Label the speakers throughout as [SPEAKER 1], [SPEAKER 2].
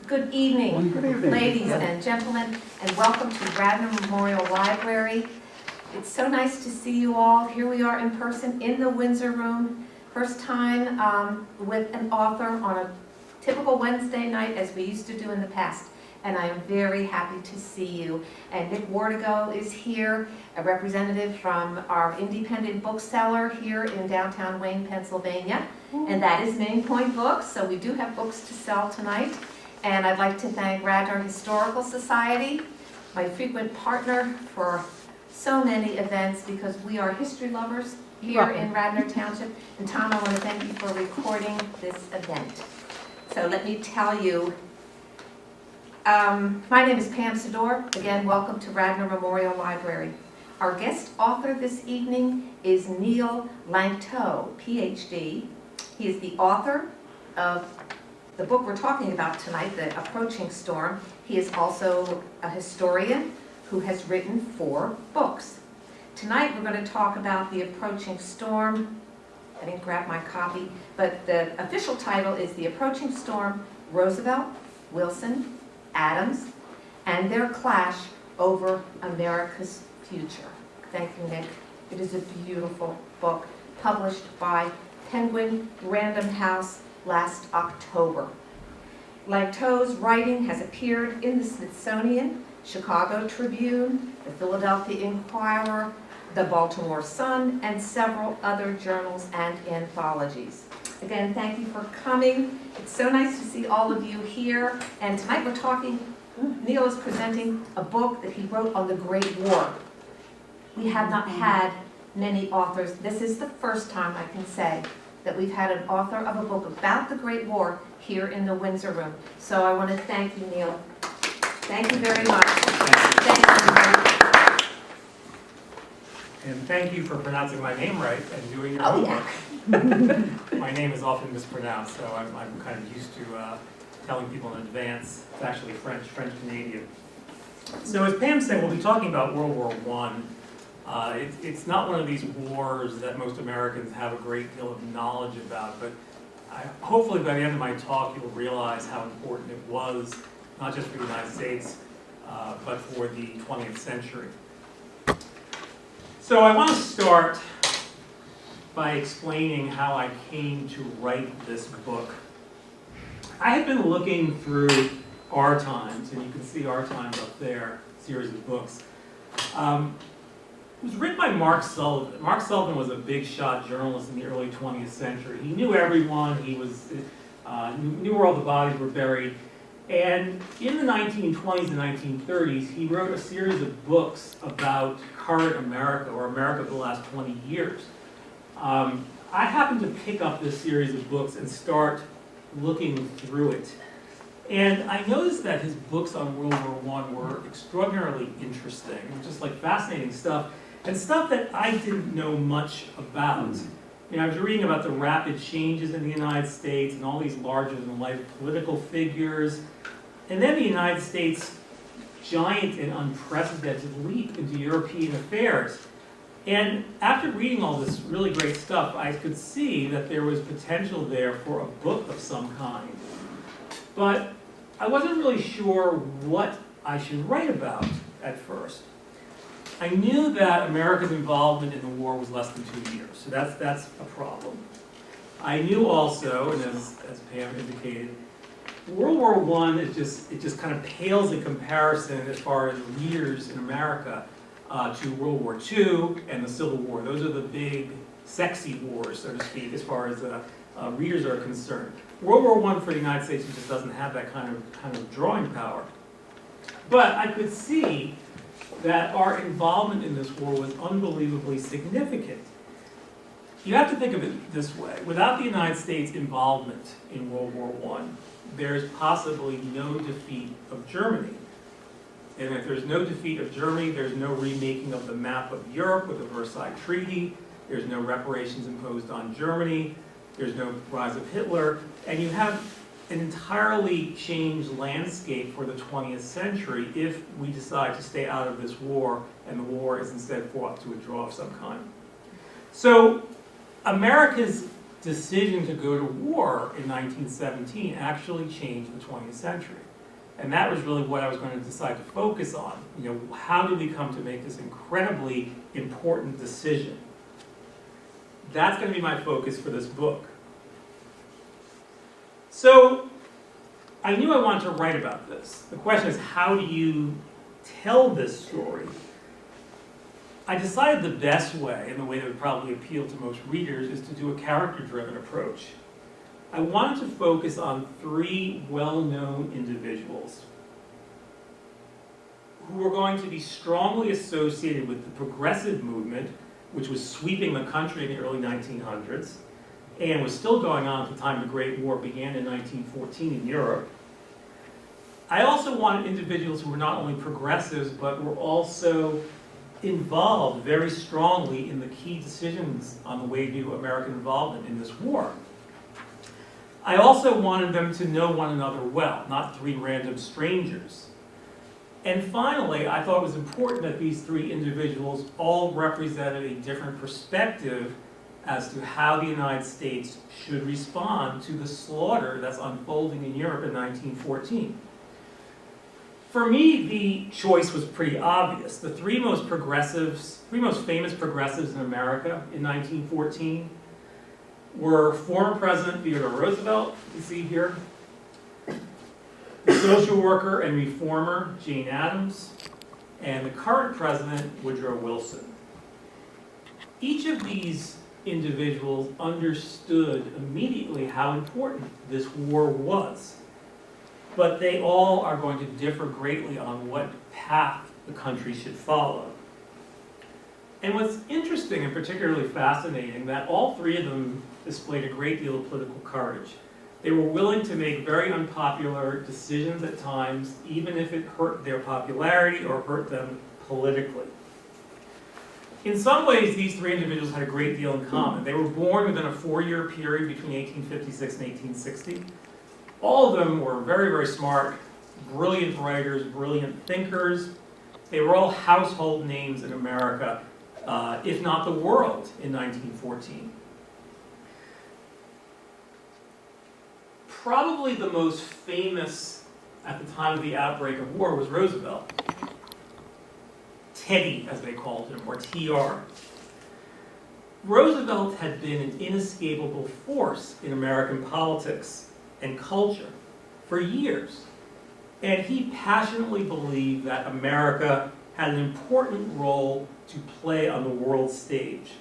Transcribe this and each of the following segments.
[SPEAKER 1] Good evening, ladies and gentlemen, and welcome to Radnor Memorial Library. It's so nice to see you all. Here we are in person in the Windsor Room. First time with an author on a typical Wednesday night as we used to do in the past. And I am very happy to see you. And Nick Wardigo is here, a representative from our independent bookseller here in downtown Wayne, Pennsylvania. And that is Main Point Books, so we do have books to sell tonight. And I'd like to thank Radnor Historical Society, my frequent partner for so many events, because we are history lovers here in Radnor Township. And Tom, I want to thank you for recording this event. So let me tell you, my name is Pam Sador. Again, welcome to Radnor Memorial Library. Our guest author this evening is Neil Langto, PhD. He is the author of the book we're talking about tonight, The Approaching Storm. He is also a historian who has written 4 books. Tonight we're going to talk about The Approaching Storm. I didn't grab my copy, but the official title is The Approaching Storm, Roosevelt, Wilson, Addams, and their clash over America's future. Thank you, Nick. It is a beautiful book published by Penguin Random House last October. Langto's writing has appeared in the Smithsonian, Chicago Tribune, the Philadelphia Inquirer, the Baltimore Sun, and several other journals and anthologies. Again, thank you for coming. It's so nice to see all of you here. And tonight we're talking, Neil is presenting a book that he wrote on the Great War. We have not had many authors. This is the first time I can say that we've had an author of a book about the Great War here in the Windsor Room. So I want to thank you, Neil. Thank you very much. Thank you.
[SPEAKER 2] And thank you for pronouncing my name right and doing your
[SPEAKER 1] Yeah.
[SPEAKER 2] homework. My name is often mispronounced, so I'm kind of used to telling people in advance. It's actually French-Canadian. So as Pam said, we'll be talking about World War I. It's not one of these wars that most Americans have a great deal of knowledge about, but hopefully by the end of my talk you'll realize how important it was, not just for the United States, but for the 20th century. So I want to start by explaining how I came to write this book. I had been looking through Our Times, and you can see Our Times up there, series of books. It was written by Mark Sullivan. Mark Sullivan was a big shot journalist in the early 20th century. He knew everyone, he knew where all the bodies were buried. And in the 1920s and 1930s, he wrote a series of books about current America, or America for the last 20 years. I happened to pick up this series of books and start looking through it. And I noticed that his books on World War I were extraordinarily interesting, just like fascinating stuff, and stuff that I didn't know much about. I was reading about the rapid changes in the United States and all these larger-than-life political figures, and then the United States' giant and unprecedented leap into European affairs. And after reading all this really great stuff, I could see that there was potential there for a book of some kind. But I wasn't really sure what I should write about at first. I knew that America's involvement in the war was less than 2 years, so that's a problem. I knew also, and as Pam indicated, World War I is just kind of pales in comparison as far as readers in America to World War II and the Civil War. Those are the big, sexy wars, so to speak, as far as readers are concerned. World War I for the United States just doesn't have that kind of drawing power. But I could see that our involvement in this war was unbelievably significant. You have to think of it this way. Without the United States' involvement in World War I, there's possibly no defeat of Germany. And if there's no defeat of Germany, there's no remaking of the map of Europe with the Versailles Treaty, there's no reparations imposed on Germany, there's no rise of Hitler, and you have an entirely changed landscape for the 20th century if we decide to stay out of this war and the war is instead fought to a draw of some kind. So America's decision to go to war in 1917 actually changed the 20th century. And that was really what I was going to decide to focus on. You know, how did we come to make this incredibly important decision? That's going to be my focus for this book. So, I knew I wanted to write about this. The question is, how do you tell this story? I decided the best way, and the way that would probably appeal to most readers, is to do a character-driven approach. I wanted to focus on three well-known individuals who were going to be strongly associated with the progressive movement, which was sweeping the country in the early 1900s, and was still going on at the time the Great War began in 1914 in Europe. I also wanted individuals who were not only progressives, but were also involved very strongly in the key decisions on the way to American involvement in this war. I also wanted them to know one another well, not three random strangers. And finally, I thought it was important that these three individuals all represented a different perspective as to how the United States should respond to the slaughter that's unfolding in Europe in 1914. For me, the choice was pretty obvious. The three most famous progressives in America in 1914 were former President Theodore Roosevelt, you see here, the social worker and reformer Jane Addams, and the current president Woodrow Wilson. Each of these individuals understood immediately how important this war was, but they all are going to differ greatly on what path the country should follow. And what's interesting and particularly fascinating, that all three of them displayed a great deal of political courage. They were willing to make very unpopular decisions at times, even if it hurt their popularity or hurt them politically. In some ways, these three individuals had a great deal in common. They were born within a 4-year period between 1856 and 1860. All of them were very, very smart, brilliant writers, brilliant thinkers. They were all household names in America, if not the world, in 1914. Probably the most famous at the time of the outbreak of war was Roosevelt. Teddy, as they called him, or TR. Roosevelt had been an inescapable force in American politics and culture for years. And he passionately believed that America had an important role to play on the world stage.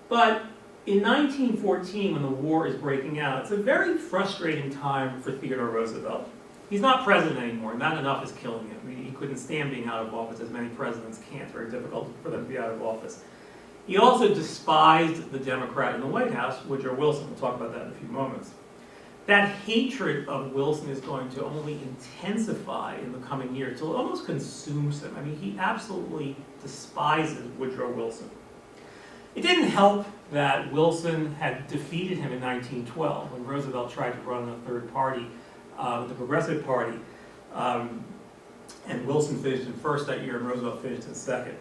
[SPEAKER 2] But in 1914, when the war is breaking out, it's a very frustrating time for Theodore Roosevelt. He's not president anymore, and that enough is killing him. He couldn't stand being out of office, as many presidents can't. It's very difficult for them to be out of office. He also despised the Democrat in the White House, Woodrow Wilson. We'll talk about that in a few moments. That hatred of Wilson is going to only intensify in the coming year until it almost consumes him. I mean, he absolutely despises Woodrow Wilson. It didn't help that Wilson had defeated him in 1912 when Roosevelt tried to run a third party, the Progressive Party, and Wilson finished in first that year and Roosevelt finished in second.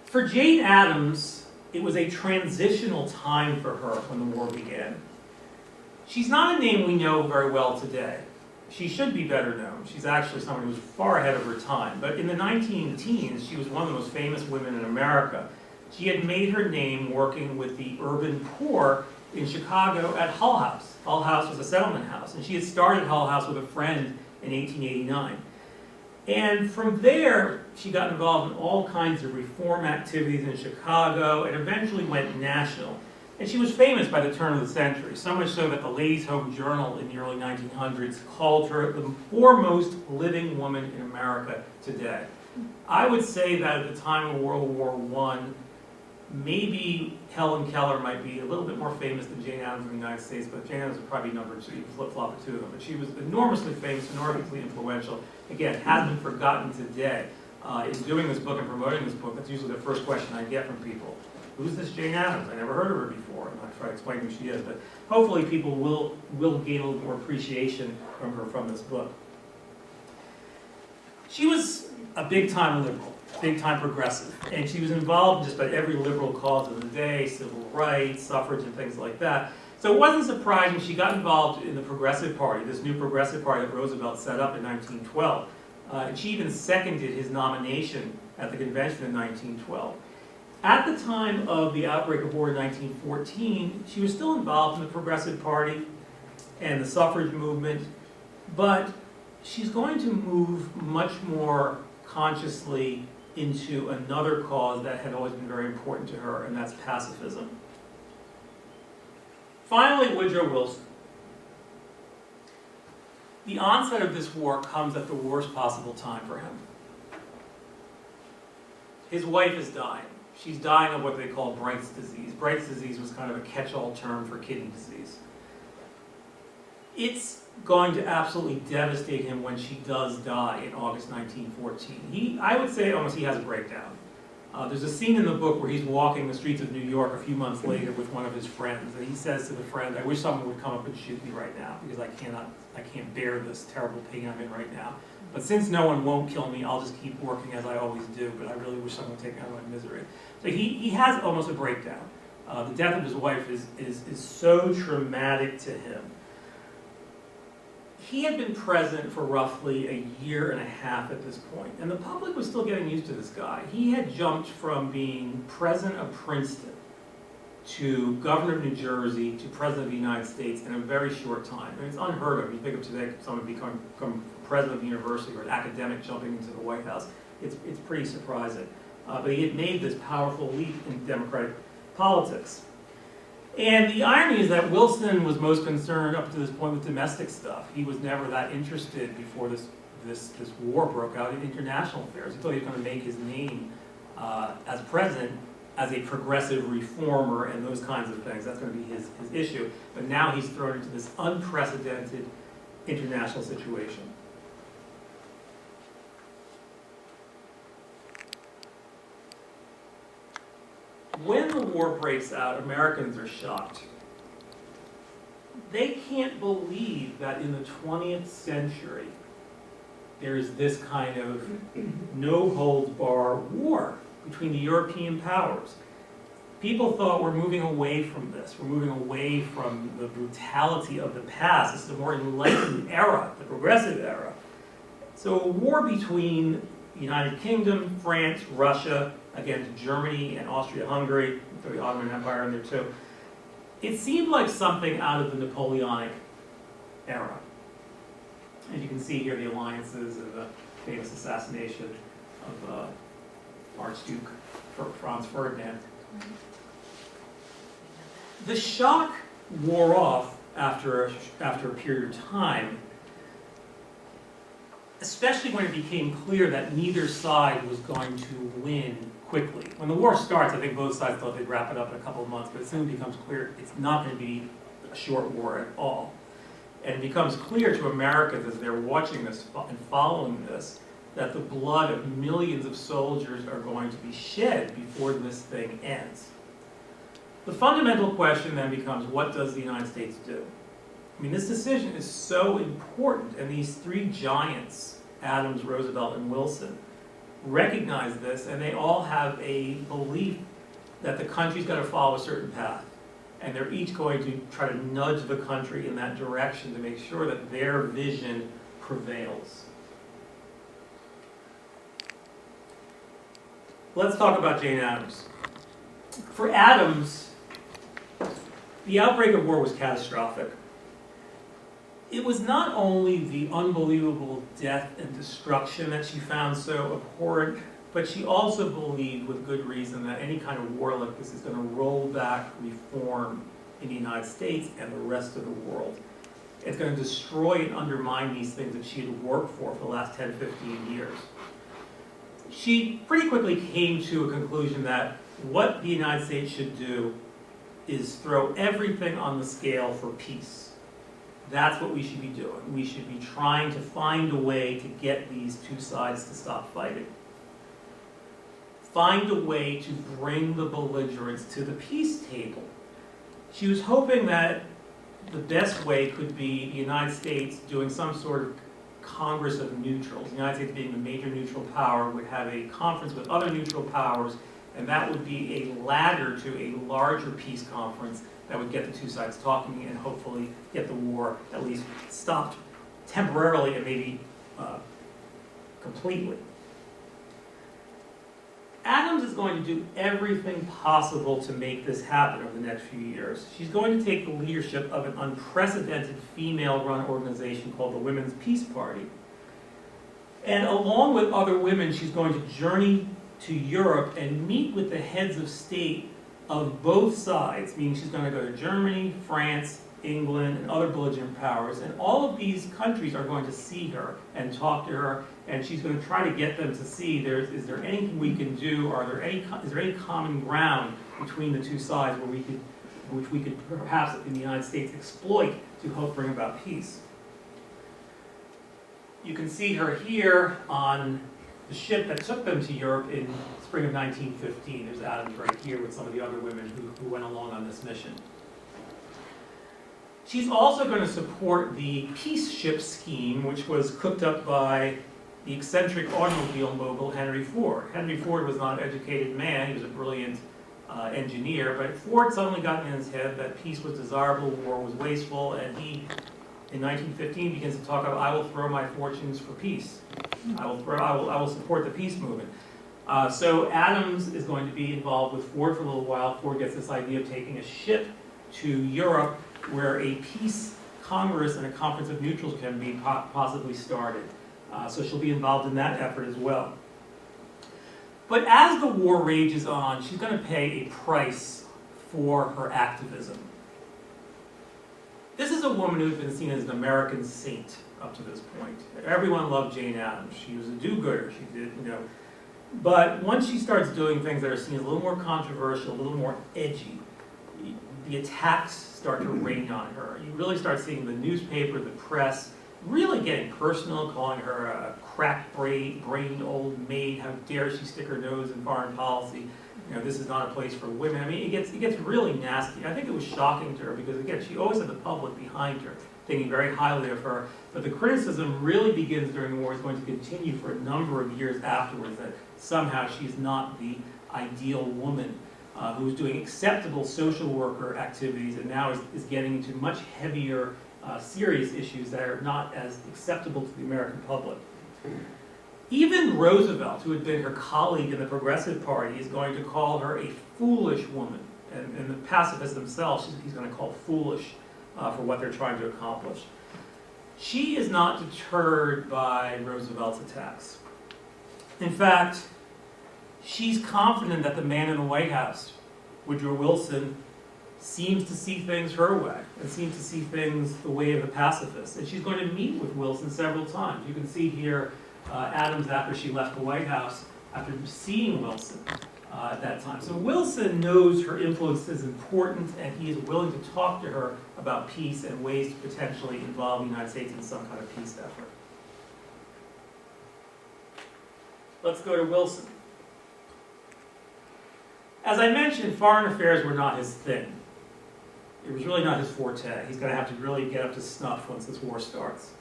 [SPEAKER 2] For Jane Addams, it was a transitional time for her when the war began. She's not a name we know very well today. She should be better known. She's actually someone who's far ahead of her time. But in the 19-teens, she was one of the most famous women in America. She had made her name working with the urban poor in Chicago at Hull House. Hull House was a settlement house, and she had started Hull House with a friend in 1889. And from there, she got involved in all kinds of reform activities in Chicago and eventually went national. And she was famous by the turn of the century, so much so that the Ladies' Home Journal in the early 1900s called her the foremost living woman in America today. I would say that at the time of World War I, maybe Helen Keller might be a little bit more famous than Jane Addams in the United States, but Jane Addams would probably be number two. You flip-flop the two of them. But she was enormously famous, enormously influential. Again, has been forgotten today. In doing this book and promoting this book, that's usually the first question I get from people. Who's this Jane Addams? I never heard of her before. I'm not trying to explain who she is, but hopefully people will gain a little more appreciation from her from this book. She was a big-time liberal. big-time progressive. And she was involved in just about every liberal cause of the day, civil rights, suffrage, and things like that. So it wasn't surprising she got involved in the Progressive Party, this new Progressive Party that Roosevelt set up in 1912. And she even seconded his nomination at the convention in 1912. At the time of the outbreak of war in 1914, she was still involved in the Progressive Party and the suffrage movement, but she's going to move much more consciously into another cause that had always been very important to her, and that's pacifism. Finally, Woodrow Wilson. The onset of this war comes at the worst possible time for him. His wife is dying. She's dying of what they call Bright's disease. Bright's disease was kind of a catch-all term for kidney disease. It's going to absolutely devastate him when she does die in August 1914. I would say almost he has a breakdown. There's a scene in the book where he's walking the streets of New York a few months later with one of his friends, and he says to the friend, "I wish someone would come up and shoot me right now, because I can't bear this terrible pain I'm in right now. But since no one won't kill me, I'll just keep working as I always do, but I really wish someone would take me out of my misery." So he has almost a breakdown. The death of his wife is so traumatic to him. He had been president for roughly a year and a half at this point, and the public was still getting used to this guy. He had jumped from being president of Princeton to governor of New Jersey to president of the United States in a very short time. And it's unheard of. You think of today, someone become president of the university or an academic jumping into the White House. It's pretty surprising. But he had made this powerful leap in Democratic politics. And the irony is that Wilson was most concerned up to this point with domestic stuff. He was never that interested before this war broke out in international affairs. He thought he was going to make his name as president as a progressive reformer and those kinds of things. That's going to be his issue. But now he's thrown into this unprecedented international situation. When the war breaks out, Americans are shocked. They can't believe that in the 20th century there is this kind of no-holds-barred war between the European powers. People thought we're moving away from this. We're moving away from the brutality of the past. This is a more enlightened era, the progressive era. So a war between the United Kingdom, France, Russia, against Germany and Austria-Hungary, the Ottoman Empire in there too. It seemed like something out of the Napoleonic era. As you can see here, the alliances and the famous assassination of Archduke Franz Ferdinand. The shock wore off after a period of time, especially when it became clear that neither side was going to win quickly. When the war starts, I think both sides thought they'd wrap it up in a couple of months, but it soon becomes clear it's not going to be a short war at all. And it becomes clear to Americans as they're watching this and following this, that the blood of millions of soldiers are going to be shed before this thing ends. The fundamental question then becomes, what does the United States do? I mean, this decision is so important, and these three giants, Addams, Roosevelt, and Wilson, recognize this, and they all have a belief that the country's got to follow a certain path. And they're each going to try to nudge the country in that direction to make sure that their vision prevails. Let's talk about Jane Addams. For Addams, the outbreak of war was catastrophic. It was not only the unbelievable death and destruction that she found so abhorrent, but she also believed with good reason that any kind of war like this is going to roll back reform in the United States and the rest of the world. It's going to destroy and undermine these things that she had worked for the last 10, 15 years. She pretty quickly came to a conclusion that what the United States should do is throw everything on the scale for peace. That's what we should be doing. We should be trying to find a way to get these two sides to stop fighting. Find a way to bring the belligerents to the peace table. She was hoping that the best way could be the United States doing some sort of Congress of Neutrals. The United States, being the major neutral power, would have a conference with other neutral powers, and that would be a ladder to a larger peace conference that would get the two sides talking and hopefully get the war at least stopped temporarily and maybe completely. Addams is going to do everything possible to make this happen over the next few years. She's going to take the leadership of an unprecedented female-run organization called the Women's Peace Party. And along with other women, she's going to journey to Europe and meet with the heads of state of both sides, meaning she's going to go to Germany, France, England, and other belligerent powers. And all of these countries are going to see her and talk to her, and she's going to try to get them to see, is there anything we can do, is there any common ground between the two sides which we could perhaps in the United States exploit to help bring about peace. You can see her here on the ship that took them to Europe in spring of 1915. There's Addams right here with some of the other women who went along on this mission. She's also going to support the peace ship scheme, which was cooked up by the eccentric automobile mogul Henry Ford. Henry Ford was not an educated man, he was a brilliant engineer, but Ford suddenly got in his head that peace was desirable, war was wasteful, and he, in 1915, begins to talk about, I will throw my fortunes for peace. I will support the peace movement. So Addams is going to be involved with Ford for a little while. Ford gets this idea of taking a ship to Europe where a peace congress and a conference of neutrals can be possibly started. So she'll be involved in that effort as well. But as the war rages on, she's going to pay a price for her activism. This is a woman who's been seen as an American saint up to this point. Everyone loved Jane Addams. She was a do-gooder. She did, But once she starts doing things that are seen as a little more controversial, a little more edgy, the attacks start to rain on her. You really start seeing the newspaper, the press, really getting personal, calling her a crack-brained old maid. How dare she stick her nose in foreign policy? This is not a place for women. I mean, it gets really nasty. I think it was shocking to her because, again, she always had the public behind her, thinking very highly of her. But the criticism really begins during the war. It's going to continue for a number of years afterwards, that somehow she's not the ideal woman who's doing acceptable social worker activities and now is getting into much heavier, serious issues that are not as acceptable to the American public. Even Roosevelt, who had been her colleague in the Progressive Party, is going to call her a foolish woman. And the pacifists themselves, he's going to call foolish for what they're trying to accomplish. She is not deterred by Roosevelt's attacks. In fact, she's confident that the man in the White House, Woodrow Wilson, seems to see things her way and seems to see things the way of the pacifists. And she's going to meet with Wilson several times. You can see here Addams after she left the White House, after seeing Wilson at that time. So Wilson knows her influence is important, and he is willing to talk to her about peace and ways to potentially involve the United States in some kind of peace effort. Let's go to Wilson. As I mentioned, foreign affairs were not his thing. It was really not his forte. He's going to have to really get up to snuff once this war starts.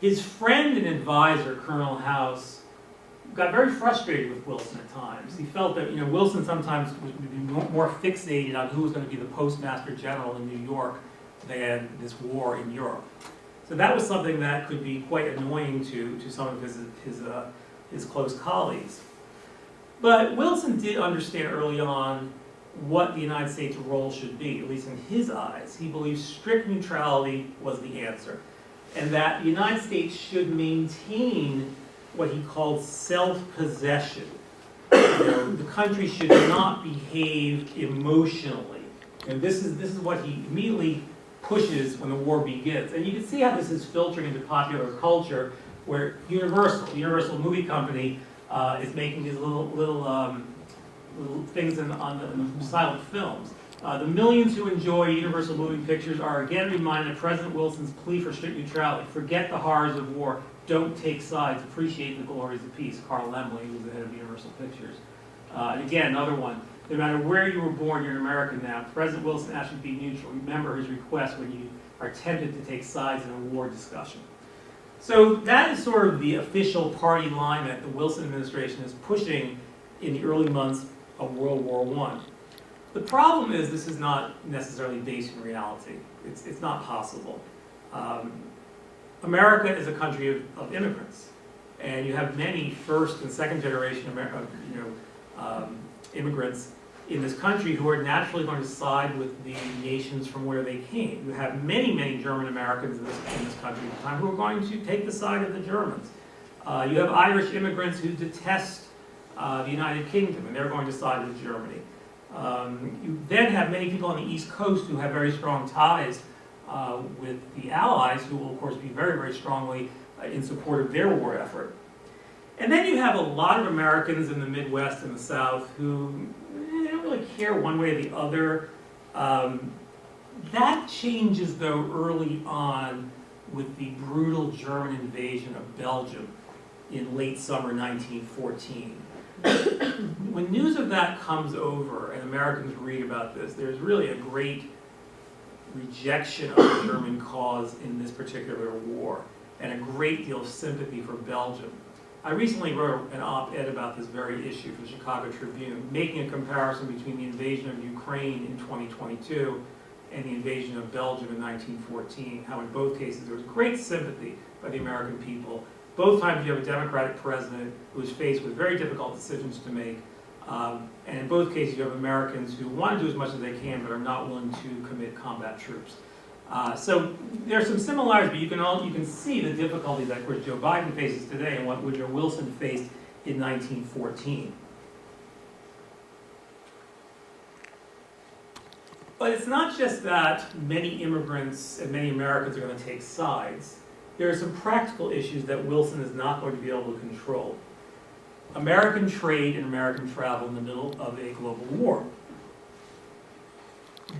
[SPEAKER 2] His friend and advisor, Colonel House, got very frustrated with Wilson at times. He felt that Wilson sometimes would be more fixated on who was going to be the postmaster general in New York than this war in Europe. So that was something that could be quite annoying to some of his close colleagues. But Wilson did understand early on what the United States' role should be, at least in his eyes. He believed strict neutrality was the answer, and that the United States should maintain what he called self-possession. The country should not behave emotionally. And this is what he immediately pushes when the war begins. And you can see how this is filtering into popular culture, where Universal Movie Company, is making these little things on the silent films. The millions who enjoy Universal moving pictures are again reminded of President Wilson's plea for strict neutrality. Forget the horrors of war. Don't take sides. Appreciate the glories of peace. Carl Laemmle, who was the head of Universal Pictures. And again, another one. No matter where you were born, you're an American now. President Wilson asked you to be neutral. Remember his request when you are tempted to take sides in a war discussion. So that is sort of the official party line that the Wilson administration is pushing in the early months of World War I. The problem is this is not necessarily based in reality. It's not possible. America is a country of immigrants, and you have many first and second generation immigrants in this country who are naturally going to side with the nations from where they came. You have many, many German Americans in this country at the time who are going to take the side of the Germans. You have Irish immigrants who detest the United Kingdom, and they're going to side with Germany. You then have many people on the East Coast who have very strong ties with the Allies, who will, of course, be very, very strongly in support of their war effort. And then you have a lot of Americans in the Midwest and the South who don't really care one way or the other. That changes, though, early on with the brutal German invasion of Belgium in late summer 1914. When news of that comes over and Americans read about this, there's really a great rejection of the German cause in this particular war and a great deal of sympathy for Belgium. I recently wrote an op-ed about this very issue for the Chicago Tribune, making a comparison between the invasion of Ukraine in 2022 and the invasion of Belgium in 1914, how in both cases there was great sympathy by the American people. Both times you have a Democratic president who is faced with very difficult decisions to make, and in both cases you have Americans who want to do as much as they can but are not willing to commit combat troops. So there are some similarities, but you can see the difficulty that, of course, Joe Biden faces today and what Woodrow Wilson faced in 1914. But it's not just that many immigrants and many Americans are going to take sides. There are some practical issues that Wilson is not going to be able to control. American trade and American travel in the middle of a global war.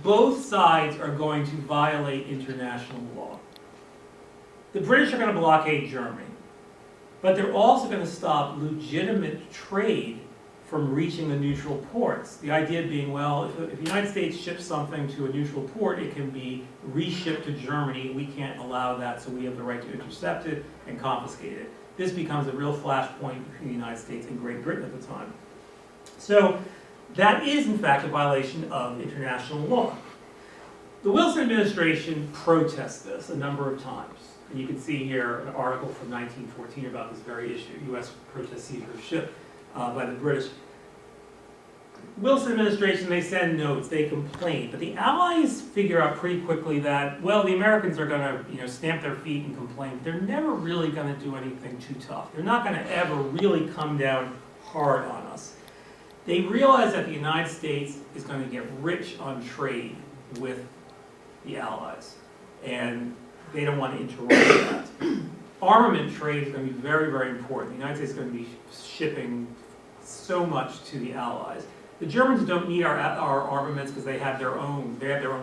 [SPEAKER 2] Both sides are going to violate international law. The British are going to blockade Germany, but they're also going to stop legitimate trade from reaching the neutral ports. The idea being, well, if the United States ships something to a neutral port, it can be reshipped to Germany. We can't allow that, so we have the right to intercept it and confiscate it. This becomes a real flashpoint between the United States and Great Britain at the time. So that is, in fact, a violation of international law. The Wilson administration protests this a number of times. And you can see here an article from 1914 about this very issue, U.S. protests seizure of ship by the British. Wilson administration, they send notes, they complain, but the Allies figure out pretty quickly that, well, the Americans are going to stamp their feet and complain, but they're never really going to do anything too tough. They're not going to ever really come down hard on us. They realize that the United States is going to get rich on trade with the Allies, and they don't want to interrupt that. Armament trade is going to be very, very important. The United States is going to be shipping so much to the Allies. The Germans don't need our armaments because they have their own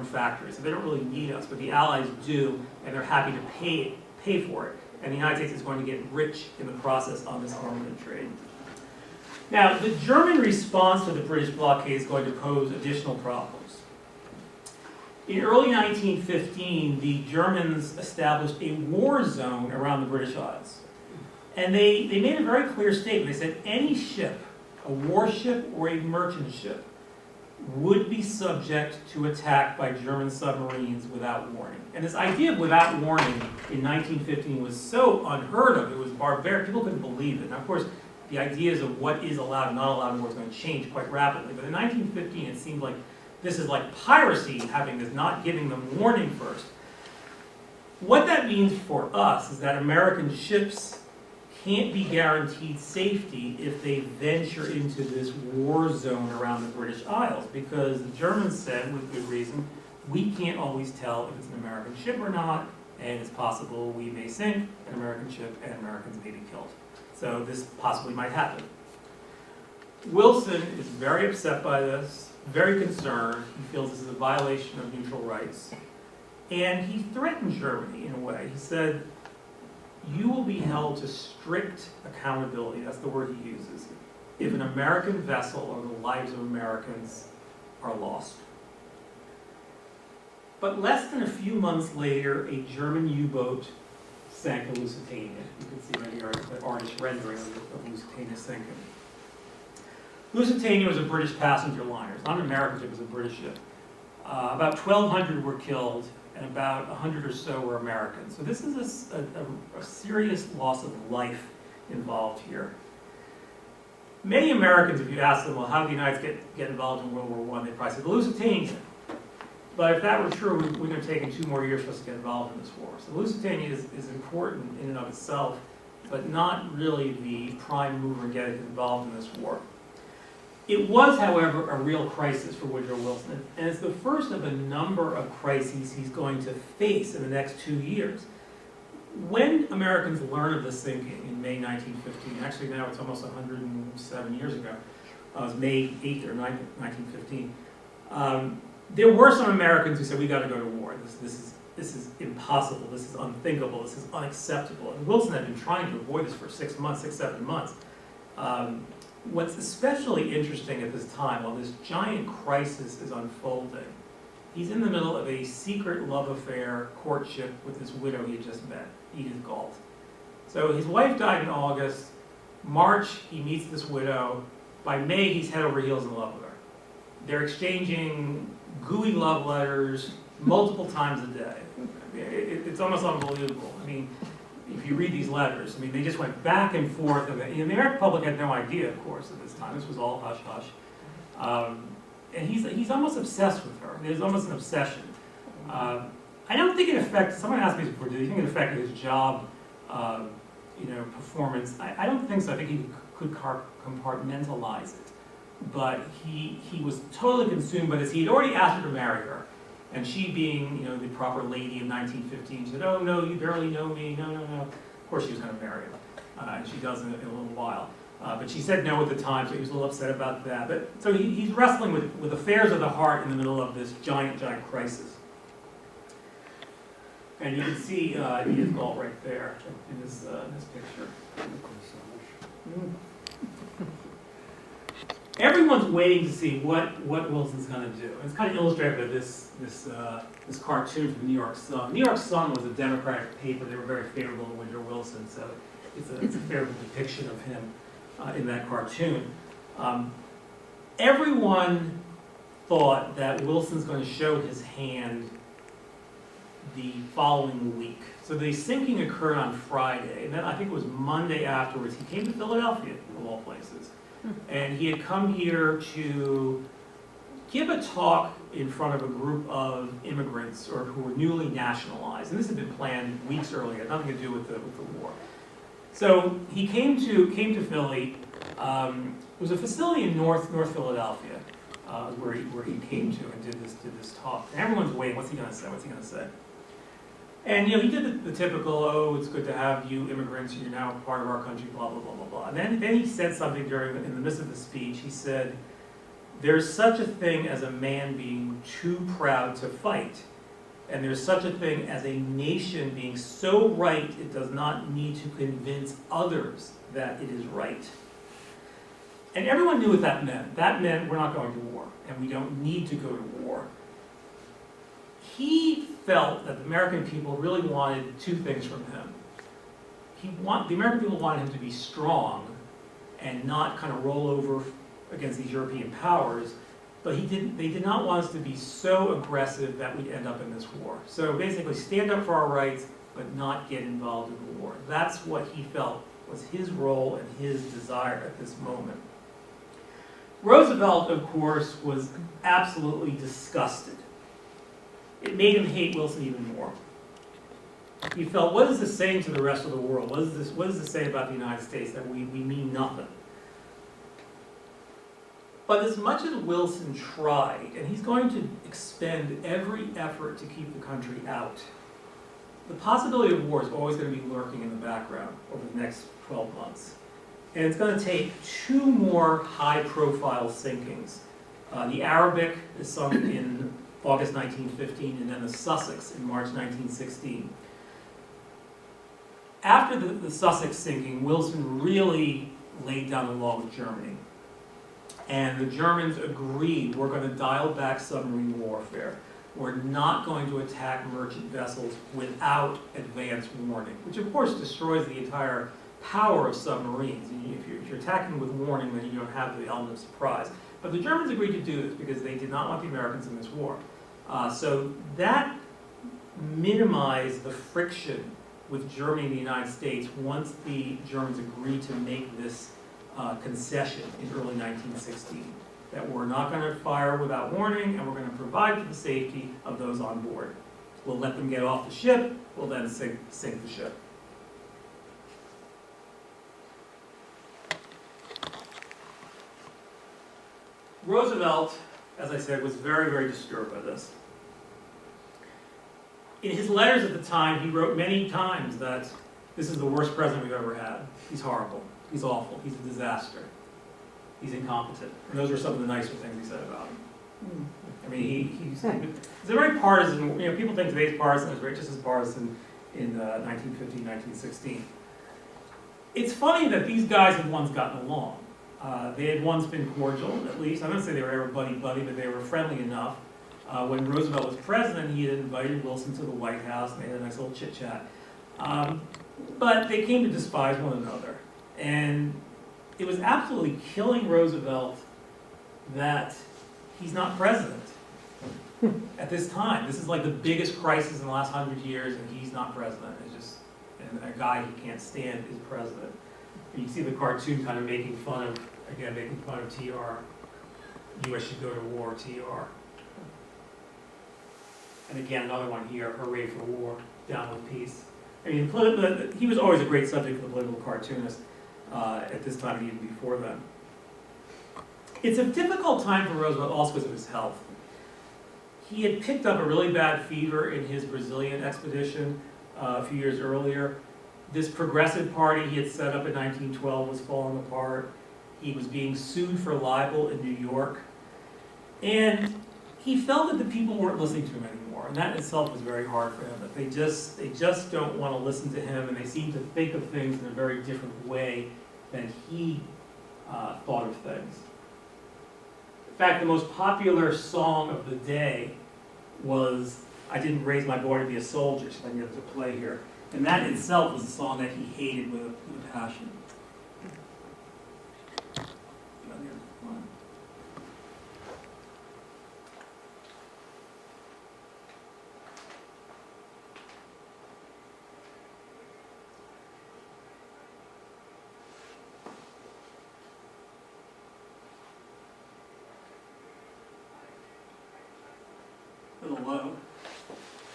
[SPEAKER 2] factories, so they don't really need us, but the Allies do, and they're happy to pay for it. And the United States is going to get rich in the process on this armament trade. Now, the German response to the British blockade is going to pose additional problems. In early 1915, the Germans established a war zone around the British Isles. And they made a very clear statement. They said any ship, a warship or a merchant ship, would be subject to attack by German submarines without warning. And this idea of without warning in 1915 was so unheard of. It was barbaric. People couldn't believe it. Now, of course, the ideas of what is allowed and not allowed in war is going to change quite rapidly. But in 1915, it seemed like this is like piracy, having this, not giving them warning first. What that means for us is that American ships can't be guaranteed safety if they venture into this war zone around the British Isles, because the Germans said, with good reason, we can't always tell if it's an American ship or not, and it's possible we may sink an American ship and Americans may be killed. So this possibly might happen. Wilson is very upset by this, very concerned. He feels this is a violation of neutral rights. And he threatened Germany in a way. He said, you will be held to strict accountability, that's the word he uses, if an American vessel or the lives of Americans are lost. But less than a few months later, a German U-boat sank the Lusitania. You can see right here an artist rendering of the Lusitania sinking. Lusitania was a British passenger liner. It's not an American ship, it was a British ship. About 1,200 were killed, and about 100 or so were Americans. So this is a serious loss of life involved here. Many Americans, if you ask them, well, how did the United States get involved in World War I, they probably say, the Lusitania. But if that were true, we would have taken 2 more years for us to get involved in this war. So the Lusitania is important in and of itself, but not really the prime mover in getting involved in this war. It was, however, a real crisis for Woodrow Wilson, and it's the first of a number of crises he's going to face in the next 2 years. When Americans learned of the sinking in May 1915, actually now it's almost 107 years ago, it was May 8th or 9th, 1915, there were some Americans who said, we got to go to war. This is impossible, this is unthinkable, this is unacceptable. And Wilson had been trying to avoid this for 6 months, 7 months. What's especially interesting at this time, while this giant crisis is unfolding, he's in the middle of a secret love affair, courtship with this widow he had just met, Edith Galt. So his wife died in August. March, he meets this widow. By May, he's head over heels in love with her. They're exchanging gooey love letters multiple times a day. It's almost unbelievable. I mean, if you read these letters, I mean, they just went back and forth. And the American public had no idea, of course, at this time. This was all hush-hush. And he's almost obsessed with her. There's almost an obsession. I don't think it affected, someone asked me before, do you think it affected his job, performance? I don't think so. I think he could compartmentalize it. But he was totally consumed, but as he had already asked her to marry her, and she being, the proper lady of 1915, said, oh, no, you barely know me, no. Of course she was going to marry him, and she does in a little while. But she said no at the time, so he was a little upset about that. But so he's wrestling with affairs of the heart in the middle of this giant crisis. And you can see Edith Galt right there in this picture. Everyone's waiting to see what Wilson's going to do. It's kind of illustrative of this cartoon from the New York Sun. New York Sun was a Democratic paper. They were very favorable to Woodrow Wilson, so it's a favorable depiction of him in that cartoon. Everyone thought that Wilson's going to show his hand the following week. So the sinking occurred on Friday, and then I think it was Monday afterwards. He came to Philadelphia, of all places. And he had come here to give a talk in front of a group of immigrants or who were newly nationalized. And this had been planned weeks earlier, had nothing to do with the war. So he came to Philly. It was a facility in North Philadelphia where he came to and did this talk. And everyone's waiting. What's he going to say? What's he going to say? And he did the typical, oh, it's good to have you immigrants, you're now part of our country, blah, blah, blah, blah, blah. And then he said something in the midst of the speech. He said, there's such a thing as a man being too proud to fight. And there's such a thing as a nation being so right it does not need to convince others that it is right. And everyone knew what that meant. That meant we're not going to war, and we don't need to go to war. He felt that the American people really wanted 2 things from him. The American people wanted him to be strong and not kind of roll over against these European powers, but they did not want us to be so aggressive that we'd end up in this war. So basically, stand up for our rights, but not get involved in the war. That's what he felt was his role and his desire at this moment. Roosevelt, of course, was absolutely disgusted. It made him hate Wilson even more. He felt, what is this saying to the rest of the world? What does this say about the United States, that we mean nothing? But as much as Wilson tried, and he's going to expend every effort to keep the country out, the possibility of war is always going to be lurking in the background over the next 12 months. And it's going to take 2 more high-profile sinkings. The Arabic is sunk in August 1915, and then the Sussex in March 1916. After the Sussex sinking, Wilson really laid down the law with Germany. And the Germans agreed, we're going to dial back submarine warfare. we're not going to attack merchant vessels without advance warning, which of course destroys the entire power of submarines. If you're attacking with warning, then you don't have the element of surprise. But the Germans agreed to do this because they did not want the Americans in this war. So that minimized the friction with Germany and the United States once the Germans agreed to make this concession in early 1916, that we're not going to fire without warning and we're going to provide for the safety of those on board. We'll let them get off the ship, we'll then sink the ship. Roosevelt, as I said, was very, very disturbed by this. In his letters at the time, he wrote many times that this is the worst president we've ever had. He's horrible. He's awful. He's a disaster. He's incompetent. And those were some of the nicer things he said about him. I mean, he's a very partisan, people think today's partisan is just as partisan in 1915, 1916. It's funny that these guys had once gotten along. They had once been cordial, at least. I'm not going to say they were ever buddy-buddy, but they were friendly enough. When Roosevelt was president, he had invited Wilson to the White House, and they had a nice little chit-chat. But they came to despise one another. And it was absolutely killing Roosevelt that he's not president at this time. This is like the biggest crisis in the last 100 years, and he's not president. It's just, and a guy he can't stand is president. And you see the cartoon kind of making fun of TR. U.S. should go to war, TR. And again, another one here, hooray for war, down with peace. I mean, he was always a great subject for the political cartoonist at this time and even before then. It's a difficult time for Roosevelt also because of his health. He had picked up a really bad fever in his Brazilian expedition a few years earlier. This progressive party he had set up in 1912 was falling apart. He was being sued for libel in New York. And he felt that the people weren't listening to him anymore, and that in itself was very hard for him. That they just don't want to listen to him, and they seem to think of things in a very different way than he thought of things. In fact, the most popular song of the day was "I Didn't Raise My Boy to Be a Soldier," so I need to play here, and that itself was a song that he hated with a passion. A little low.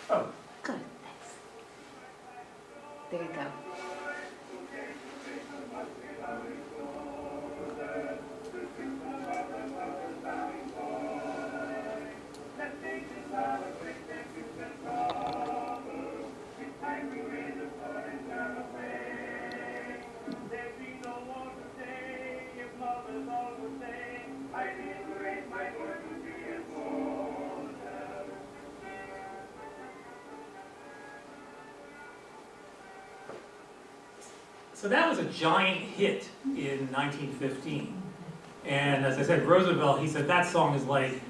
[SPEAKER 2] Oh.
[SPEAKER 1] Good, thanks. There you go.
[SPEAKER 2] So that was a giant hit in 1915. And as I said, Roosevelt, he said that song is like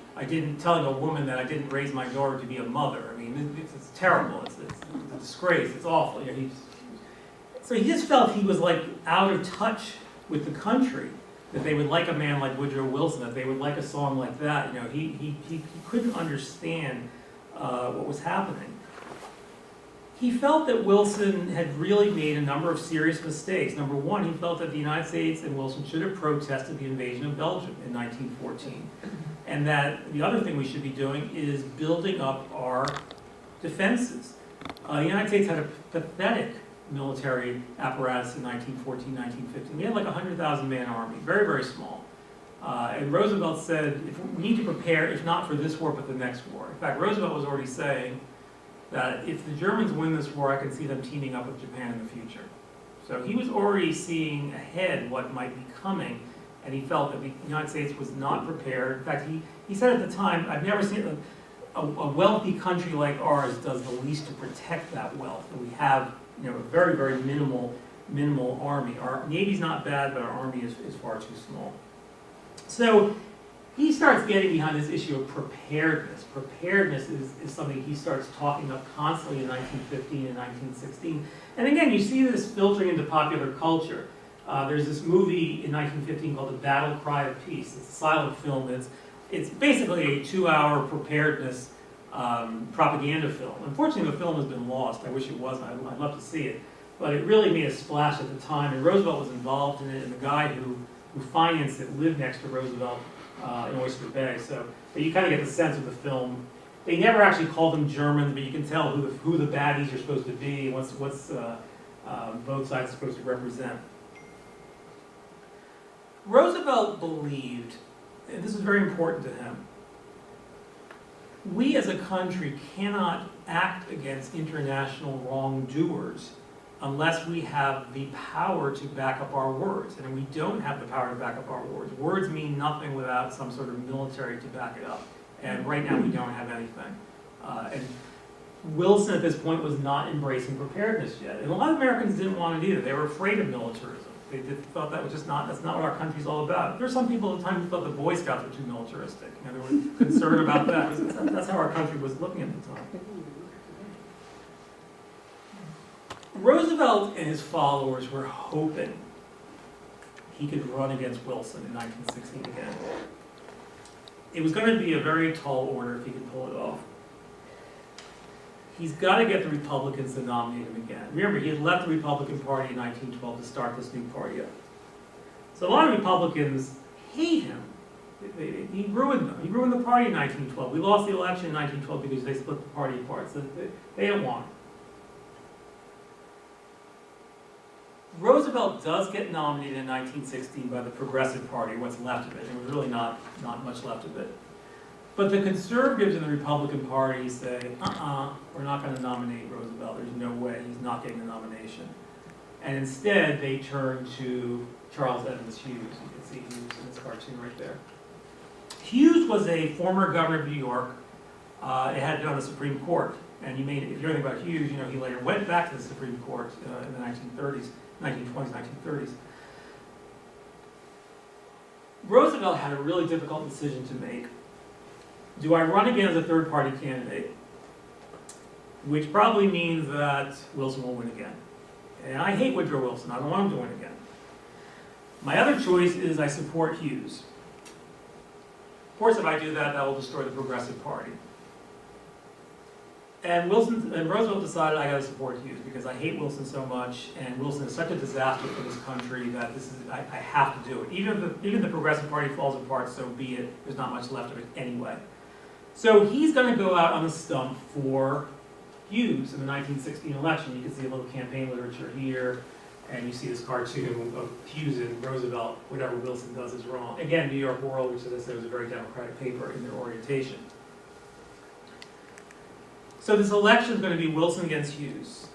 [SPEAKER 2] telling a woman that I didn't raise my daughter to be a mother. I mean, it's terrible. It's a disgrace. It's awful. So he just felt he was like out of touch with the country, that they would like a man like Woodrow Wilson, that they would like a song like that. He couldn't understand what was happening. He felt that Wilson had really made a number of serious mistakes. Number one, he felt that the United States and Wilson should have protested the invasion of Belgium in 1914. And that the other thing we should be doing is building up our defenses. The United States had a pathetic military apparatus in 1914, 1915. We had like a 100,000-man army, very, very small. And Roosevelt said, we need to prepare, if not for this war, but the next war. In fact, Roosevelt was already saying that if the Germans win this war, I can see them teaming up with Japan in the future. So he was already seeing ahead what might be coming, and he felt that the United States was not prepared. In fact, he said at the time, I've never seen a wealthy country like ours does the least to protect that wealth. And we have a very, very minimal army. Our Navy's not bad, but our army is far too small. So he starts getting behind this issue of preparedness. Preparedness is something he starts talking about constantly in 1915 and 1916. And again, you see this filtering into popular culture. There's this movie in 1915 called The Battle Cry of Peace. It's a silent film. It's basically a 2-hour preparedness propaganda film. Unfortunately, the film has been lost. I wish it wasn't. I'd love to see it. But it really made a splash at the time, and Roosevelt was involved in it, and the guy who financed it lived next to Roosevelt in Oyster Bay. So but you kind of get the sense of the film. They never actually called them Germans, but you can tell who the baddies are supposed to be, and what's both sides supposed to represent. Roosevelt believed, and this is very important to him, we as a country cannot act against international wrongdoers unless we have the power to back up our words. And we don't have the power to back up our words. Words mean nothing without some sort of military to back it up. And right now we don't have anything. And Wilson at this point was not embracing preparedness yet. And a lot of Americans didn't want it either. They were afraid of militarism. They thought that was just that's not what our country's all about. There were some people at the time who thought the Boy Scouts were too militaristic. They were concerned about that. That's how our country was looking at the time. Roosevelt and his followers were hoping he could run against Wilson in 1916 again. It was going to be a very tall order if he could pull it off. He's got to get the Republicans to nominate him again. Remember, he had left the Republican Party in 1912 to start this new party up. So a lot of Republicans hate him. He ruined them. He ruined the party in 1912. We lost the election in 1912 because they split the party apart. So they didn't want him. Roosevelt does get nominated in 1916 by the Progressive Party, what's left of it. There was really not much left of it. But the conservatives in the Republican Party say, we're not going to nominate Roosevelt. There's no way. He's not getting the nomination. And instead, they turn to Charles Edmonds Hughes. You can see Hughes in this cartoon right there. Hughes was a former governor of New York. It had been on the Supreme Court. And if you're thinking about Hughes, he later went back to the Supreme Court in the 1930s. 1920s, 1930s. Roosevelt had a really difficult decision to make. Do I run again as a third-party candidate? Which probably means that Wilson will win again. And I hate Woodrow Wilson. I don't want him to win again. My other choice is I support Hughes. Of course, if I do that, that will destroy the Progressive Party. And Roosevelt decided I got to support Hughes because I hate Wilson so much, and Wilson is such a disaster for this country that I have to do it. Even if the Progressive Party falls apart, so be it. There's not much left of it anyway. So he's going to go out on the stump for Hughes in the 1916 election. You can see a little campaign literature here, and you see this cartoon of Hughes and Roosevelt. Whatever Wilson does is wrong. Again, New York World, which, as I said, was a very democratic paper in their orientation. So this election is going to be Wilson against Hughes.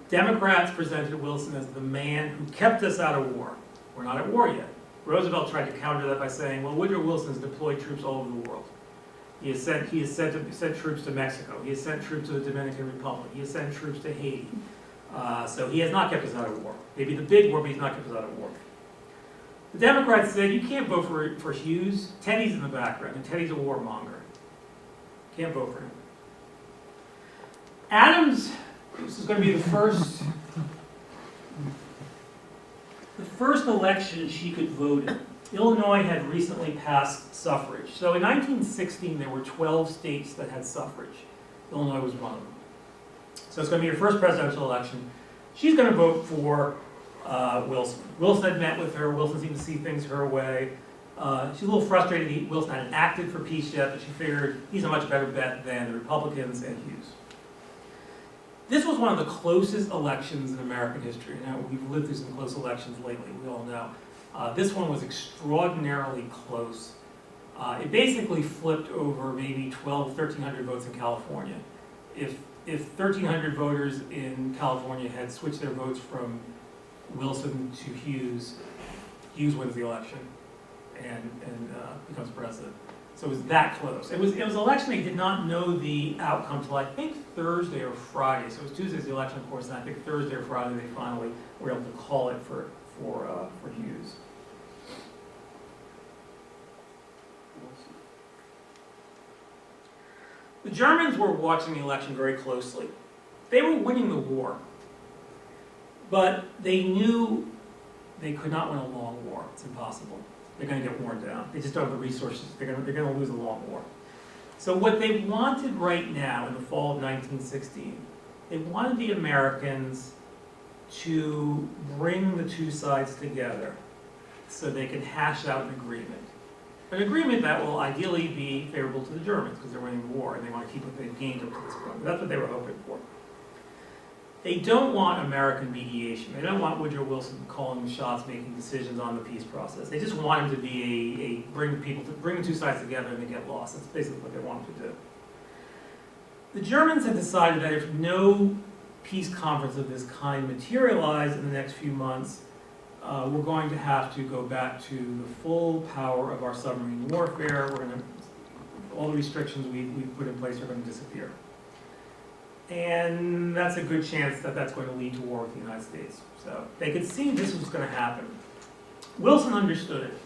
[SPEAKER 2] Democrats presented Wilson as the man who kept us out of war. We're not at war yet. Roosevelt tried to counter that by saying, well, Woodrow Wilson has deployed troops all over the world. He has sent troops to Mexico. He has sent troops to the Dominican Republic. He has sent troops to Haiti. So he has not kept us out of war. Maybe the big war, but he's not kept us out of war. The Democrats said, you can't vote for Hughes. Teddy's in the background, and Teddy's a warmonger. Can't vote for him. Addams, this is going to be the first election she could vote in. Illinois had recently passed suffrage. So in 1916, there were 12 states that had suffrage. Illinois was one of them. So it's going to be her first presidential election. She's going to vote for Wilson. Wilson had met with her. Wilson seemed to see things her way. She's a little frustrated Wilson hadn't acted for peace yet, but she figured he's a much better bet than the Republicans and Hughes. This was one of the closest elections in American history. Now, we've lived through some close elections lately, we all know. This one was extraordinarily close. It basically flipped over maybe 1,300 votes in California. If 1,300 voters in California had switched their votes from Wilson to Hughes, Hughes wins the election and becomes president. So it was that close. It was an election they did not know the outcome till I think Thursday or Friday. So it was Tuesday's the election, of course, and I think Thursday or Friday they finally were able to call it for Hughes. The Germans were watching the election very closely. They were winning the war, but they knew they could not win a long war. It's impossible. They're going to get worn down. They just don't have the resources. They're going to lose a long war. So what they wanted right now in the fall of 1916, they wanted the Americans to bring the two sides together so they could hash out an agreement. An agreement that will ideally be favorable to the Germans because they're winning the war and they want to keep what they've gained up to this point. That's what they were hoping for. They don't want American mediation. They don't want Woodrow Wilson calling the shots, making decisions on the peace process. They just want him to be bring the two sides together and they get lost. That's basically what they want him to do. The Germans had decided that if no peace conference of this kind materialized in the next few months, we're going to have to go back to the full power of our submarine warfare. All the restrictions we've put in place are going to disappear. And that's a good chance that that's going to lead to war with the United States. So they could see this was going to happen. Wilson understood it.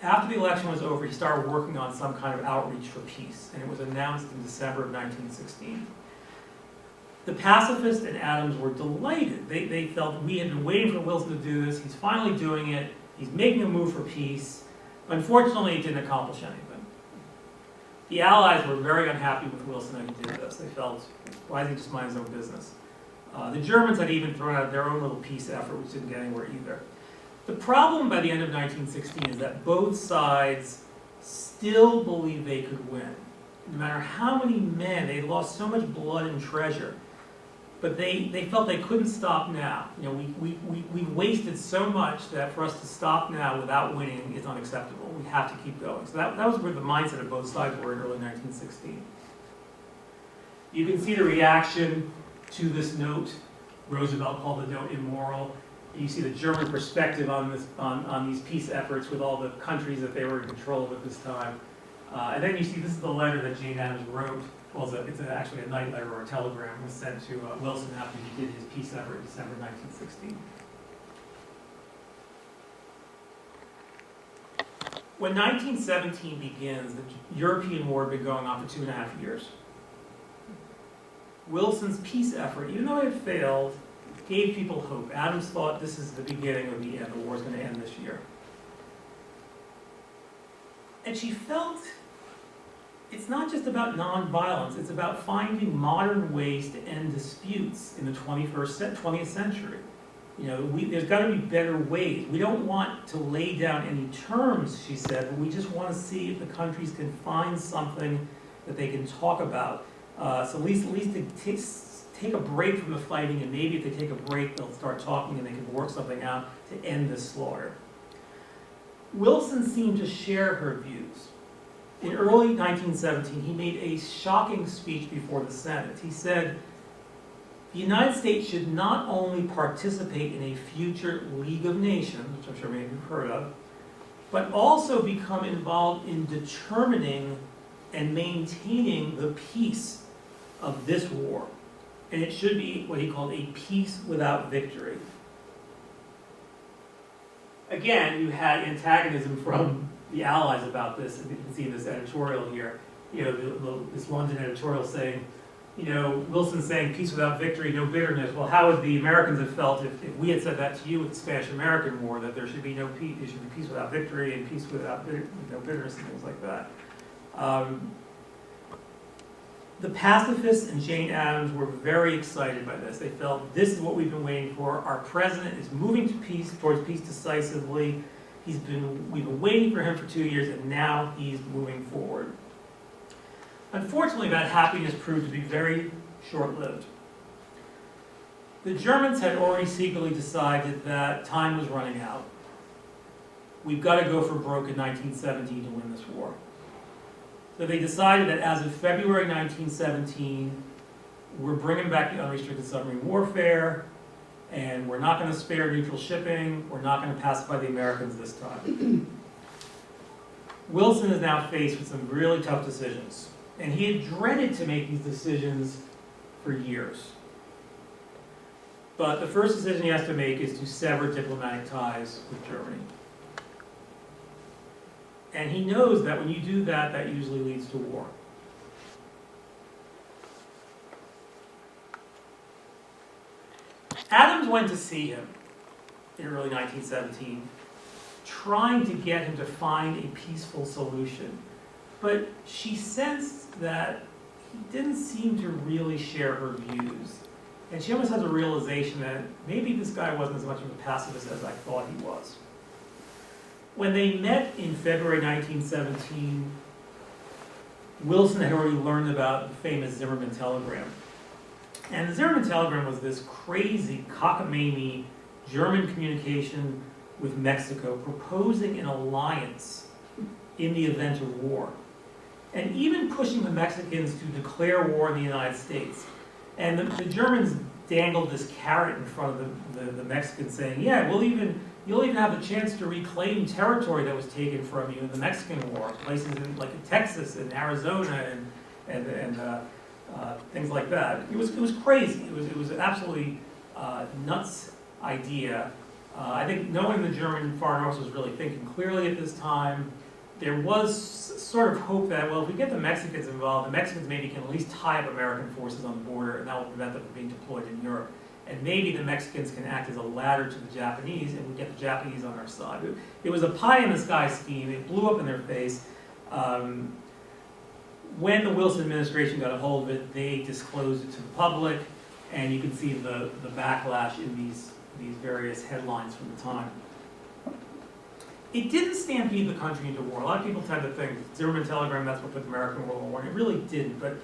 [SPEAKER 2] After the election was over, he started working on some kind of outreach for peace, and it was announced in December of 1916. The pacifists and Addams were delighted. They felt we had been waiting for Wilson to do this. He's finally doing it. He's making a move for peace. Unfortunately, it didn't accomplish anything. The Allies were very unhappy with Wilson that he did this. They felt, why doesn't he just mind his own business? The Germans had even thrown out their own little peace effort, which didn't get anywhere either. The problem by the end of 1916 is that both sides still believed they could win. No matter how many men, they had lost so much blood and treasure, but they felt they couldn't stop now. You know, we wasted so much that for us to stop now without winning is unacceptable. We have to keep going. So that was where the mindset of both sides were in early 1916. You can see the reaction to this note. Roosevelt called the note immoral. You see the German perspective on these peace efforts with all the countries that they were in control of at this time. And then you see this is the letter that Jane Addams wrote. Well, it's actually a night letter or a telegram was sent to Wilson after he did his peace effort in December 1916. When 1917 begins, the European war had been going on for 2.5 years. Wilson's peace effort, even though it had failed, gave people hope. Addams thought this is the beginning of the end. The war is going to end this year. And she felt it's not just about nonviolence, it's about finding modern ways to end disputes in the 20th century. You know, there's got to be better ways. We don't want to lay down any terms, she said, but we just want to see if the countries can find something that they can talk about. So at least to take a break from the fighting, and maybe if they take a break, they'll start talking and they can work something out to end this slaughter. Wilson seemed to share her views. In early 1917, he made a shocking speech before the Senate. He said, the United States should not only participate in a future League of Nations, which I'm sure many of you have heard of, but also become involved in determining and maintaining the peace of this war. And it should be what he called a peace without victory. Again, you had antagonism from the Allies about this, and you can see in this editorial here, you know, this London editorial saying, you know, Wilson saying peace without victory, no bitterness. Well, how would the Americans have felt if we had said that to you with the Spanish-American War, that there should be no peace, there should be peace without victory and peace without no bitterness and things like that. The pacifists and Jane Addams were very excited by this. They felt this is what we've been waiting for. Our president is moving to peace, towards peace decisively. We've been waiting for him for 2 years, and now he's moving forward. Unfortunately, that happiness proved to be very short-lived. The Germans had already secretly decided that time was running out. We've got to go for broke in 1917 to win this war. So they decided that as of February 1917, we're bringing back the unrestricted submarine warfare, and we're not going to spare neutral shipping, we're not going to pacify the Americans this time. Wilson is now faced with some really tough decisions, and he had dreaded to make these decisions for years. But the first decision he has to make is to sever diplomatic ties with Germany. And he knows that when you do that, that usually leads to war. Addams went to see him in early 1917, trying to get him to find a peaceful solution. But she sensed that he didn't seem to really share her views. And she almost has a realization that maybe this guy wasn't as much of a pacifist as I thought he was. When they met in February 1917, Wilson had already learned about the famous Zimmerman telegram. And the Zimmerman telegram was this crazy, cockamamie German communication with Mexico proposing an alliance in the event of war. And even pushing the Mexicans to declare war on the United States. And the Germans dangled this carrot in front of the Mexicans saying, yeah, you'll even have the chance to reclaim territory that was taken from you in the Mexican War, places like in Texas and Arizona and things like that. It was crazy. It was an absolutely nuts idea. I think no one in the German Foreign Office was really thinking clearly at this time. There was sort of hope that, well, if we get the Mexicans involved, the Mexicans maybe can at least tie up American forces on the border, and that will prevent them from being deployed in Europe. And maybe the Mexicans can act as a ladder to the Japanese, and we get the Japanese on our side. It was a pie-in-the-sky scheme. It blew up in their face. When the Wilson administration got a hold of it, they disclosed it to the public, and you can see the backlash in these various headlines from the time. It didn't stampede the country into war. A lot of people tend to think Zimmerman telegram, that's what put America in World War I. It really didn't, but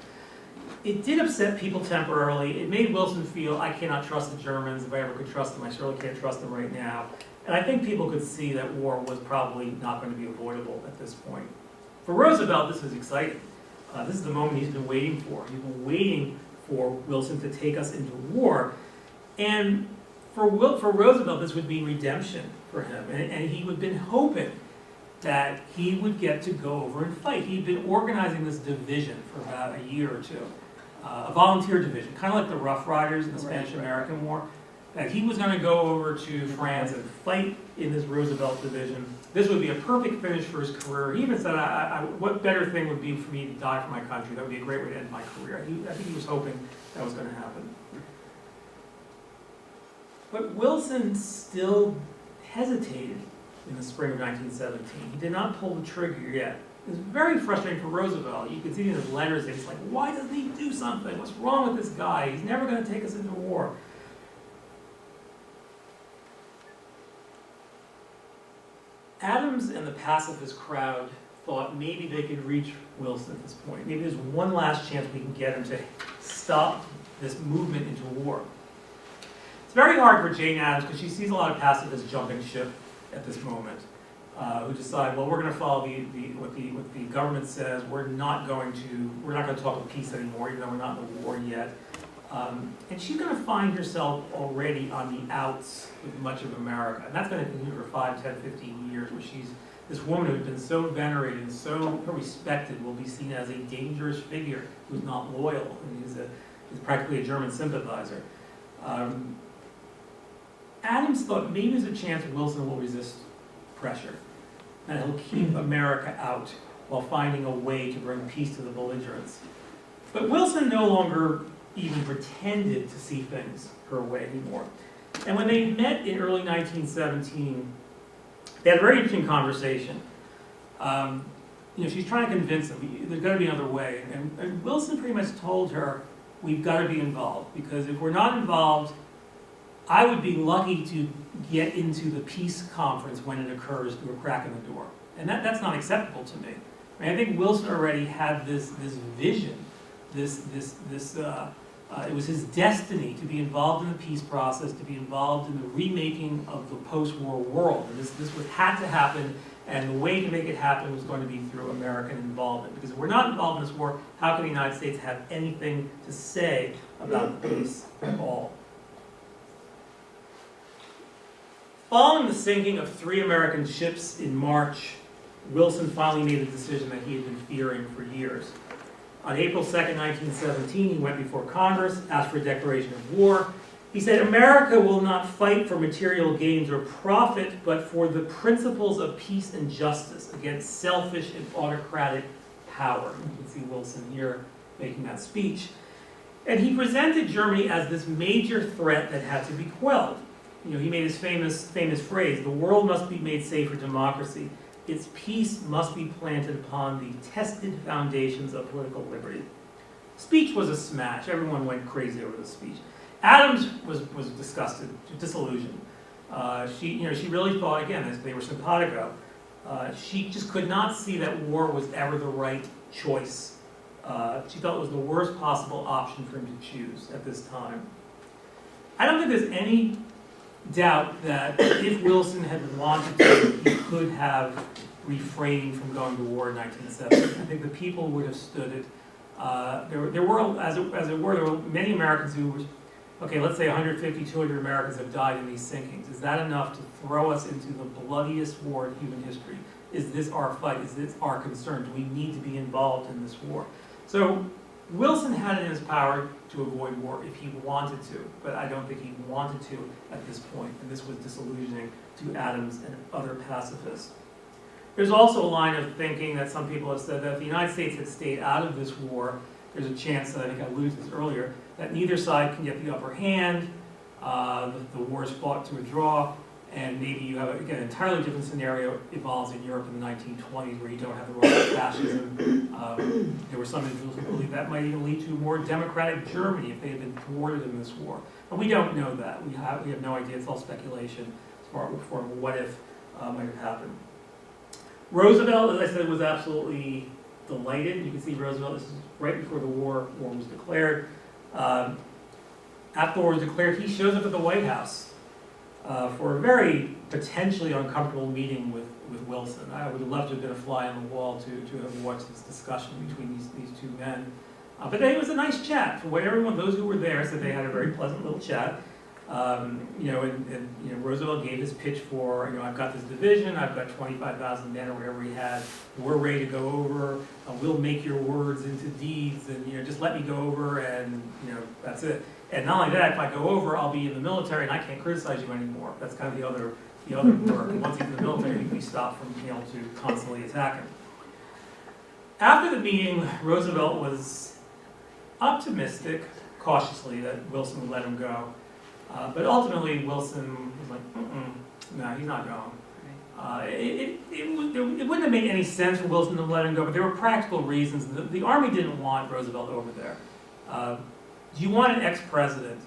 [SPEAKER 2] it did upset people temporarily. It made Wilson feel, I cannot trust the Germans. If I ever could trust them, I surely can't trust them right now. And I think people could see that war was probably not going to be avoidable at this point. For Roosevelt, this is exciting. This is the moment he's been waiting for. He's been waiting for Wilson to take us into war. And for Roosevelt, this would mean redemption for him. And he had been hoping that he would get to go over and fight. He'd been organizing this division for about a year or two, a volunteer division, kind of like the Rough Riders in the Spanish-American War. That he was going to go over to France and fight in this Roosevelt division. This would be a perfect finish for his career. He even said, what better thing would be for me to die for my country? That would be a great way to end my career. I think he was hoping that was going to happen. But Wilson still hesitated in the spring of 1917. He did not pull the trigger yet. It was very frustrating for Roosevelt. You can see in his letters that he's like, why doesn't he do something? What's wrong with this guy? He's never going to take us into war. Addams and the pacifist crowd thought maybe they could reach Wilson at this point. Maybe there's one last chance we can get him to stop this movement into war. It's very hard for Jane Addams because she sees a lot of pacifists jumping ship at this moment, who decide, well, we're going to follow what the government says. We're not going to talk of peace anymore, even though we're not in the war yet. And she's going to find herself already on the outs with much of America. And that's going to continue for 5, 10, 15 years, where she's this woman who's been so venerated and so respected will be seen as a dangerous figure who's not loyal. And he's practically a German sympathizer. Addams thought maybe there's a chance Wilson will resist pressure, and he'll keep America out while finding a way to bring peace to the belligerents. But Wilson no longer even pretended to see things her way anymore. And when they met in early 1917, they had a very interesting conversation. She's trying to convince him, there's got to be another way. And Wilson pretty much told her, we've got to be involved, because if we're not involved, I would be lucky to get into the peace conference when it occurs through a crack in the door. And that's not acceptable to me. I think Wilson already had this vision, it was his destiny to be involved in the peace process, to be involved in the remaking of the post-war world. And this had to happen, and the way to make it happen was going to be through American involvement. Because if we're not involved in this war, how can the United States have anything to say about peace at all? Following the sinking of 3 American ships in March, Wilson finally made the decision that he had been fearing for years. On April 2nd, 1917, he went before Congress, asked for a declaration of war, He said, America will not fight for material gains or profit, but for the principles of peace and justice against selfish and autocratic power. You can see Wilson here making that speech. And he presented Germany as this major threat that had to be quelled. You know, he made his famous phrase, the world must be made safe for democracy. Its peace must be planted upon the tested foundations of political liberty. Speech was a smash. Everyone went crazy over the speech. Addams was disgusted, disillusioned. She really thought, again, as they were simpatico, she just could not see that war was ever the right choice. She felt it was the worst possible option for him to choose at this time. I don't think there's any doubt that if Wilson had wanted to, he could have refrained from going to war in 1970. I think the people would have stood it. There were, as it were, there were many Americans who were, okay, let's say 150, 200 Americans have died in these sinkings. Is that enough to throw us into the bloodiest war in human history? Is this our fight? Is this our concern? Do we need to be involved in this war? So Wilson had it in his power to avoid war if he wanted to, but I don't think he wanted to at this point, and this was disillusioning to Addams and other pacifists. There's also a line of thinking that some people have said that if the United States had stayed out of this war, there's a chance, that I think I alluded to this earlier, that neither side can get the upper hand, the war is fought to a draw, and maybe you have, again, an entirely different scenario evolves in Europe in the 1920s where you don't have the rise of fascism. There were some individuals who believe that might even lead to a more democratic Germany if they had been thwarted in this war. But we don't know that. We have no idea. It's all speculation as far as what if might have happened. Roosevelt, as I said, was absolutely delighted. You can see Roosevelt, this is right before the war was declared. After the war was declared, he shows up at the White House for a very potentially uncomfortable meeting with Wilson. I would have loved to have been a fly on the wall to have watched this discussion between these two men. But it was a nice chat. For what everyone, those who were there, said they had a very pleasant little chat. Roosevelt gave his pitch for, I've got this division, I've got 25,000 men or whatever he had. We're ready to go over. We'll make your words into deeds, and just let me go over, and that's it. And not only that, if I go over, I'll be in the military, and I can't criticize you anymore. That's kind of the other work. And once he's in the military, he can be stopped from being able to constantly attack him. After the meeting, Roosevelt was optimistic, cautiously, that Wilson would let him go. But ultimately, Wilson was like, no, he's not going. It wouldn't have made any sense for Wilson to let him go, but there were practical reasons. The Army didn't want Roosevelt over there. Do you want an ex-president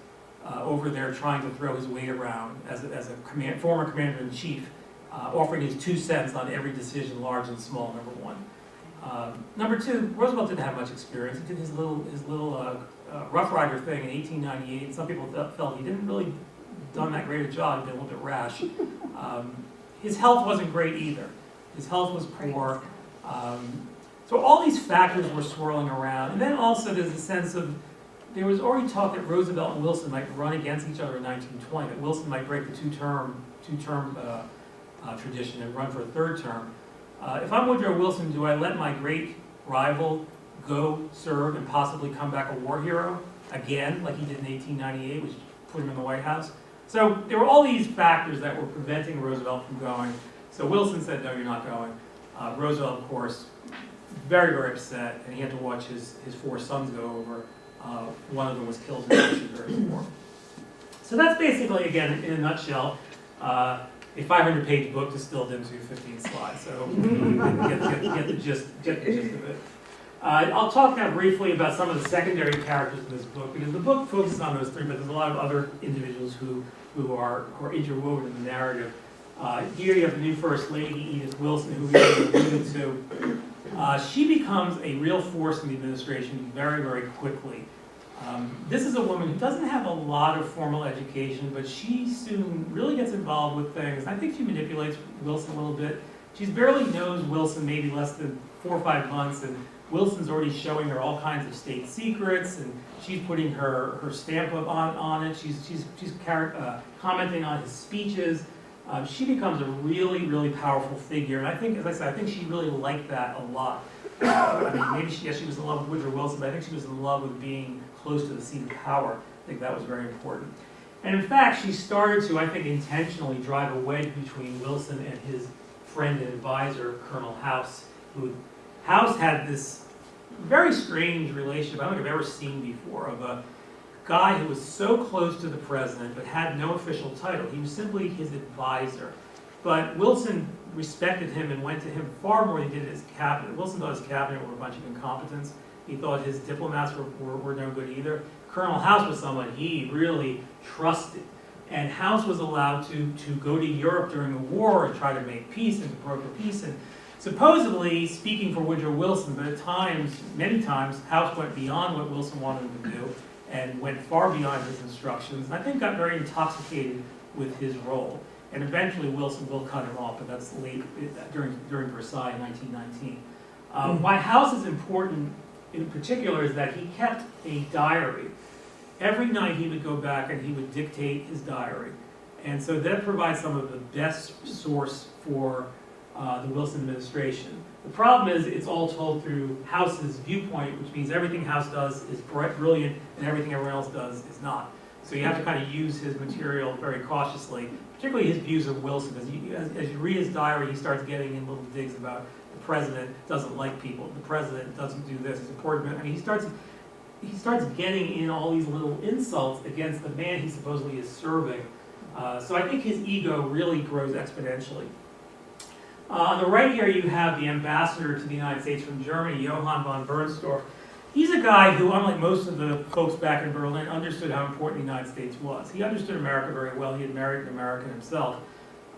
[SPEAKER 2] over there trying to throw his weight around as a former commander-in-chief, offering his 2 cents on every decision, large and small, number one? Number two, Roosevelt didn't have much experience. He did his little Rough Rider thing in 1898, and some people felt he didn't really done that great a job. He'd been a little bit rash. His health wasn't great either. His health was poor. So all these factors were swirling around. And then also there's a sense of, there was already talk that Roosevelt and Wilson might run against each other in 1920, that Wilson might break the two-term tradition and run for a third term. If I'm Woodrow Wilson, do I let my great rival go serve and possibly come back a war hero again, like he did in 1898, which put him in the White House? So there were all these factors that were preventing Roosevelt from going. So Wilson said, no, you're not going. Roosevelt, of course, very, very upset, and he had to watch his 4 sons go over. One of them was killed in action during the war. So that's basically, again, in a nutshell, a 500-page book distilled into 15 slides. So you get the gist of it. I'll talk now briefly about some of the secondary characters in this book, because the book focuses on those 3, but there's a lot of other individuals who are interwoven in the narrative. Here you have the new First Lady, Edith Wilson, who we alluded to. She becomes a real force in the administration very, very quickly. This is a woman who doesn't have a lot of formal education, but she soon really gets involved with things. I think she manipulates Wilson a little bit. She barely knows Wilson maybe less than 4 or 5 months, and Wilson's already showing her all kinds of state secrets, and she's putting her stamp up on it. She's commenting on his speeches. She becomes a really, really powerful figure, and I think, as I said, I think she really liked that a lot. Maybe she was in love with Woodrow Wilson, but I think she was in love with being close to the seat of power. I think that was very important. And in fact, she started to, I think, intentionally drive a wedge between Wilson and his friend and advisor, Colonel House, who House had this very strange relationship I don't think I've ever seen before, of a guy who was so close to the president but had no official title. He was simply his advisor. But Wilson respected him and went to him far more than he did his cabinet. Wilson thought his cabinet were a bunch of incompetents. He thought his diplomats were no good either. Colonel House was someone he really trusted. And House was allowed to go to Europe during the war and try to make peace and to broker peace. And supposedly, speaking for Woodrow Wilson, but at times, many times, House went beyond what Wilson wanted him to do and went far beyond his instructions, and I think got very intoxicated with his role. And eventually Wilson will cut him off, but that's late, during Versailles in 1919. Why House is important in particular is that he kept a diary. Every night he would go back and he would dictate his diary. And so that provides some of the best source for the Wilson administration. The problem is it's all told through House's viewpoint, which means everything House does is brilliant and everything everyone else does is not. So you have to kind of use his material very cautiously, particularly his views of Wilson. As you read his diary, he starts getting in little digs about the president doesn't like people, the president doesn't do this, it's important. I mean, he starts getting in all these little insults against the man he supposedly is serving. So I think his ego really grows exponentially. On the right here you have the ambassador to the United States from Germany, Johann von Bernstorff. He's a guy who, unlike most of the folks back in Berlin, understood how important the United States was. He understood America very well. He had married an American himself.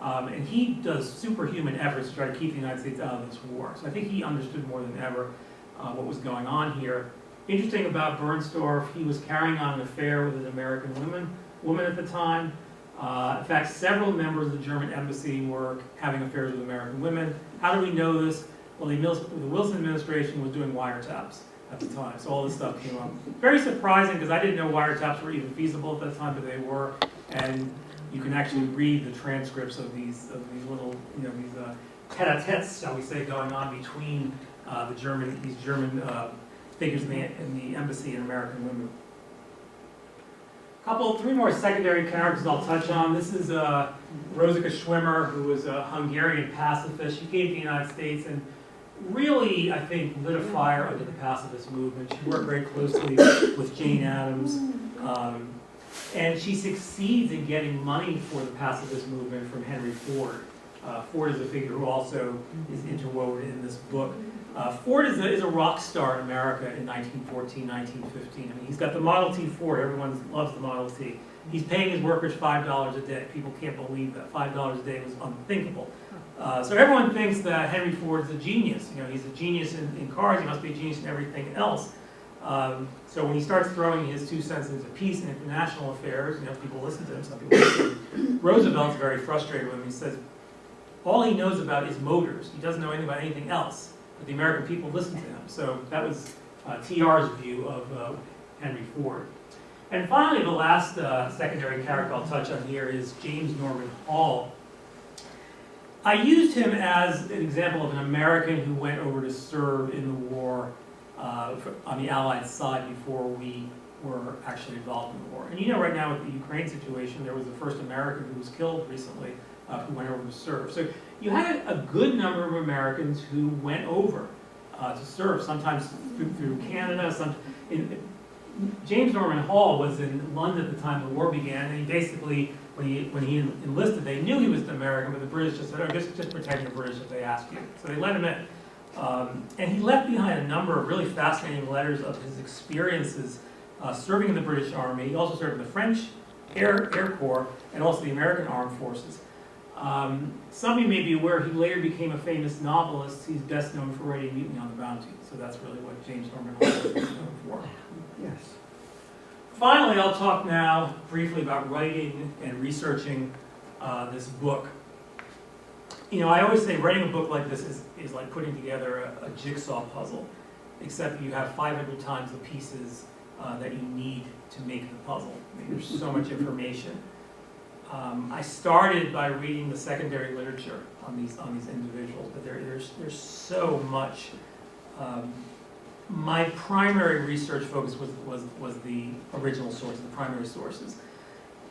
[SPEAKER 2] And he does superhuman efforts to try to keep the United States out of this war. So I think he understood more than ever what was going on here. Interesting about Bernstorff, he was carrying on an affair with an American woman at the time. In fact, several members of the German embassy were having affairs with American women. How do we know this? Well, the Wilson administration was doing wiretaps at the time, so all this stuff came up. Very surprising, because I didn't know wiretaps were even feasible at that time, but they were. And you can actually read the transcripts of these little, these tete-a-tetes, shall we say, going on between these German figures in the embassy and American women. Three more secondary characters I'll touch on. This is Rosika Schwimmer, who was a Hungarian pacifist. She came to the United States and really, I think, lit a fire under the pacifist movement. She worked very closely with Jane Addams. And she succeeds in getting money for the pacifist movement from Henry Ford. Ford is a figure who also is interwoven in this book. Ford is a rock star in America in 1914, 1915. I mean, he's got the Model T Ford. Everyone loves the Model T. He's paying his workers $5 a day. People can't believe that. $5 a day was unthinkable. So everyone thinks that Henry Ford's a genius. He's a genius in cars. He must be a genius in everything else. So when he starts throwing his 2 cents into peace and international affairs, people listen to him. Some people listen to him. Roosevelt's very frustrated with him. He says, all he knows about is motors. He doesn't know anything about anything else. But the American people listened to him. So that was TR's view of Henry Ford. And finally, the last secondary character I'll touch on here is James Norman Hall. I used him as an example of an American who went over to serve in the war on the Allied side before we were actually involved in the war. And right now with the Ukraine situation, there was the first American who was killed recently who went over to serve. So you had a good number of Americans who went over to serve, sometimes through Canada. James Norman Hall was in London at the time the war began, and he basically, when he enlisted, they knew he was an American, but the British just said, oh, just protect the British if they ask you. So they let him in. And he left behind a number of really fascinating letters of his experiences serving in the British Army. He also served in the French Air Corps and also the American Armed Forces. Some of you may be aware he later became a famous novelist. He's best known for writing Mutiny on the Bounty. So that's really what James Norman Hall is known for.
[SPEAKER 3] Yes.
[SPEAKER 2] Finally, I'll talk now briefly about writing and researching this book. I always say writing a book like this is like putting together a jigsaw puzzle, except you have 500 times the pieces that you need to make the puzzle. I mean, there's so much information. I started by reading the secondary literature on these individuals, but there's so much. My primary research focus was the original sources, the primary sources.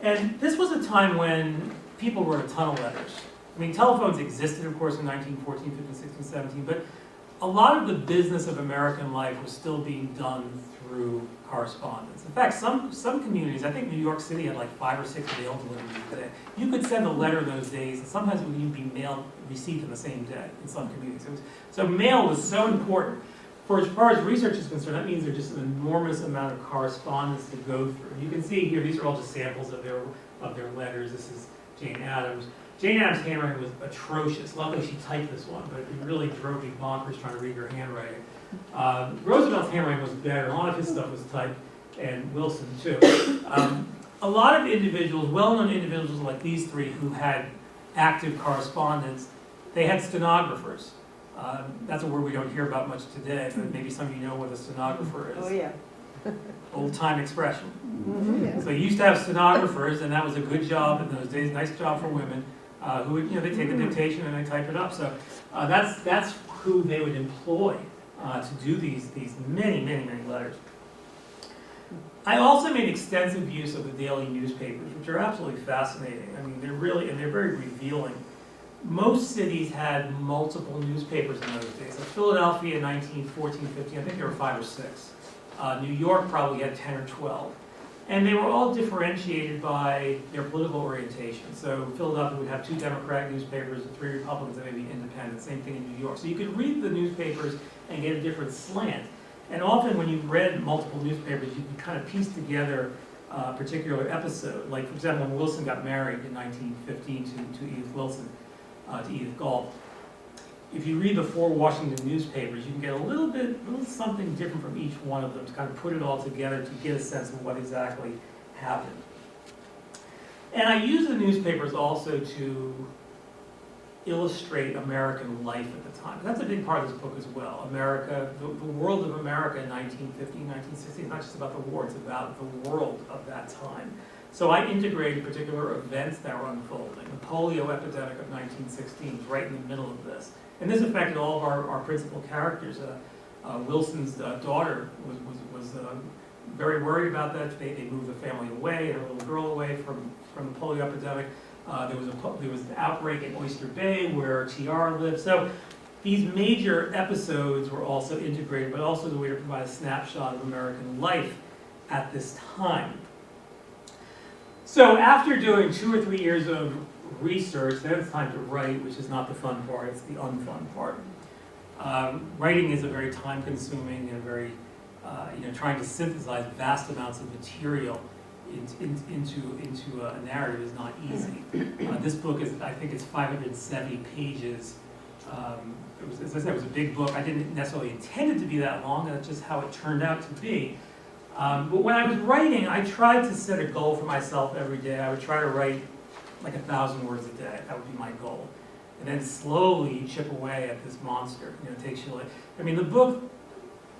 [SPEAKER 2] And this was a time when people wrote a ton of letters. I mean, telephones existed, of course, in 1914, 15, 16, 17, but a lot of the business of American life was still being done through correspondence. In fact, some communities, I think New York City had like 5 or 6 mail deliveries a day. You could send a letter in those days, and sometimes it would even be received in the same day in some communities. So mail was so important. For as far as research is concerned, that means there's just an enormous amount of correspondence to go through. You can see here, these are all just samples of their letters. This is Jane Addams. Jane Addams' handwriting was atrocious. Luckily, she typed this one, but it really drove me bonkers trying to read her handwriting. Roosevelt's handwriting was better. A lot of his stuff was typed, and Wilson too. A lot of individuals, well-known individuals like these three who had active correspondence, they had stenographers. That's a word we don't hear about much today, but maybe some of you know what a stenographer is.
[SPEAKER 3] Oh, yeah.
[SPEAKER 2] Old-time expression.
[SPEAKER 3] Yeah.
[SPEAKER 2] So you used to have stenographers, and that was a good job in those days, nice job for women, who would, they take the dictation and they type it up. So that's who they would employ to do these many letters. I also made extensive use of the daily newspapers, which are absolutely fascinating. I mean, they're very revealing. Most cities had multiple newspapers in those days. So Philadelphia in 1914, 15, I think there were 5 or 6. New York probably had 10 or 12. And they were all differentiated by their political orientation. So Philadelphia would have 2 Democratic newspapers and 3 Republicans and maybe independent. Same thing in New York. So you could read the newspapers and get a different slant. And often when you read multiple newspapers, you could kind of piece together a particular episode. Like, for example, when Wilson got married in 1915 to Edith Wilson, to Edith Galt. If you read the 4 Washington newspapers, you can get a little something different from each one of them to kind of put it all together to get a sense of what exactly happened. And I use the newspapers also to illustrate American life at the time. That's a big part of this book as well. America, the world of America in 1950, 1960, it's not just about the war, it's about the world of that time. So I integrated particular events that were unfolding. The polio epidemic of 1916 was right in the middle of this. And this affected all of our principal characters. Wilson's daughter was very worried about that. They moved the family away, their little girl away from the polio epidemic. There was an outbreak in Oyster Bay where TR lived. So these major episodes were also integrated, but also the way to provide a snapshot of American life at this time. So after doing 2 or 3 years of research, then it's time to write, which is not the fun part, it's the unfun part. Writing is a very time-consuming and very, trying to synthesize vast amounts of material into a narrative is not easy. This book is, I think it's 570 pages. As I said, it was a big book. I didn't necessarily intend it to be that long, that's just how it turned out to be. But when I was writing, I tried to set a goal for myself every day. I would try to write like 1,000 words a day. That would be my goal. And then slowly chip away at this monster. It takes you like, the book,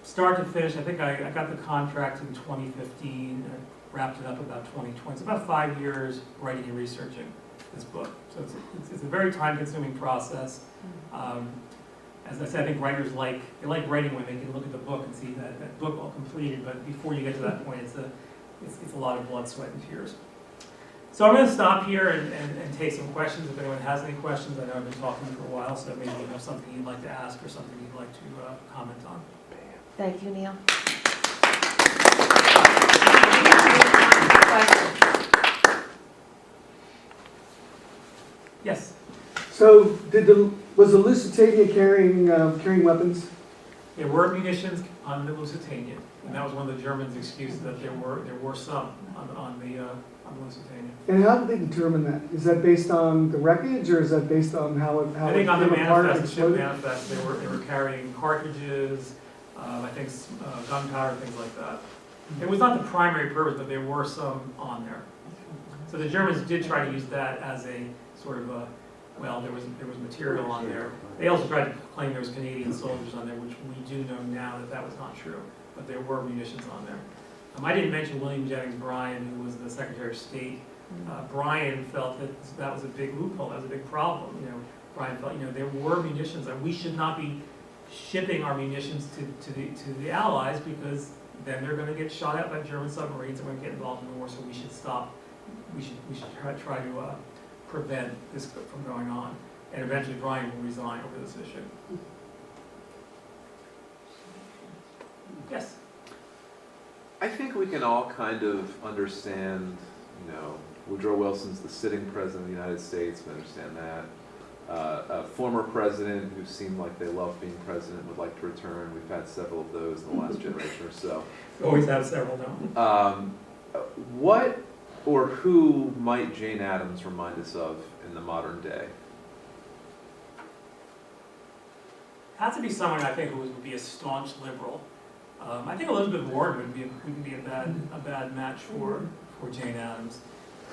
[SPEAKER 2] start to finish, I think I got the contract in 2015, and I wrapped it up about 2020. It's about 5 years writing and researching this book. So it's a very time-consuming process. As I said, I think writers like writing when they can look at the book and see that book all completed, but before you get to that point, it's a lot of blood, sweat, and tears. So I'm going to stop here and take some questions. If anyone has any questions, I know I've been talking for a while, so maybe you have something you'd like to ask or something you'd like to comment on.
[SPEAKER 3] Thank you, Neil.
[SPEAKER 2] Yes?
[SPEAKER 4] So, was the Lusitania carrying weapons?
[SPEAKER 2] There were munitions on the Lusitania, and that was one of the Germans' excuses that there were some on the Lusitania.
[SPEAKER 4] And how did they determine that? Is that based on the wreckage, or is that based on how it
[SPEAKER 2] I think on the
[SPEAKER 4] came apart and
[SPEAKER 2] manifest, the ship
[SPEAKER 4] exploded?
[SPEAKER 2] manifest, they were carrying cartridges, I think gunpowder, things like that. It was not the primary purpose, but there were some on there. So the Germans did try to use that as a sort of a, well, there was material on there. They also tried to claim there was Canadian soldiers on there, which we do know now that was not true, but there were munitions on there. I didn't mention William Jennings Bryan, who was the Secretary of State. Bryan felt that was a big loophole, that was a big problem. Bryan felt, there were munitions, and we should not be shipping our munitions to the Allies, because then they're going to get shot at by German submarines and we're going to get involved in the war, so we should stop we should try to prevent this from going on. And eventually Brian will resign over this issue. Yes?
[SPEAKER 5] I think we can all kind of understand, Woodrow Wilson's the sitting president of the United States, we understand that. A former president who seemed like they loved being president would like to return. We've had several of those in the last generation or so.
[SPEAKER 2] Always have several now.
[SPEAKER 5] What or who might Jane Addams remind us of in the modern day?
[SPEAKER 2] Has to be someone I think who would be a staunch liberal. I think Elizabeth Warren wouldn't be a bad match for Jane Addams.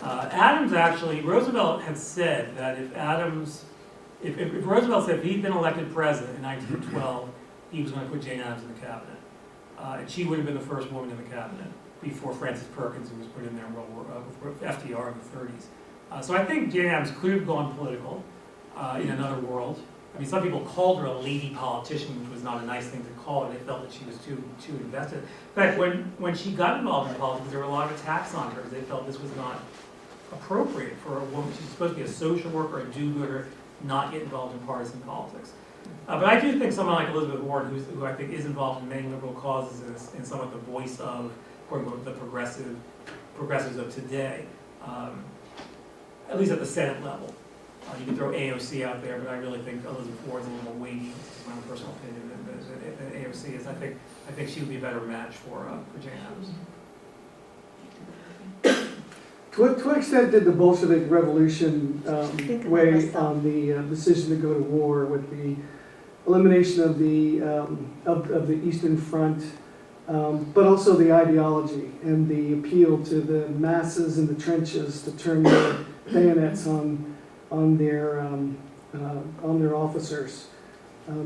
[SPEAKER 2] Addams actually, Roosevelt had said that if Roosevelt said if he'd been elected president in 1912, he was going to put Jane Addams in the cabinet. And she would have been the first woman in the cabinet before Frances Perkins, who was put in there in World War, with FDR in the 30s. So I think Jane Addams could have gone political in another world. I mean, some people called her a lady politician, which was not a nice thing to call her. They felt that she was too invested. In fact, when she got involved in politics, there were a lot of attacks on her. They felt this was not appropriate for a woman. She's supposed to be a social worker, a do-gooder, not get involved in partisan politics. But I do think someone like Elizabeth Warren, who I think is involved in many liberal causes and somewhat the voice of, quote unquote, the progressives of today, at least at the Senate level. You can throw AOC out there, but I really think Elizabeth Warren's a little more weighty. This is my own personal opinion than AOC is. I think she would be a better match for Jane Addams.
[SPEAKER 4] To what extent did the Bolshevik Revolution weigh on the decision to go to war with the elimination of the Eastern Front, but also the ideology and the appeal to the masses in the trenches to turn their bayonets on their officers,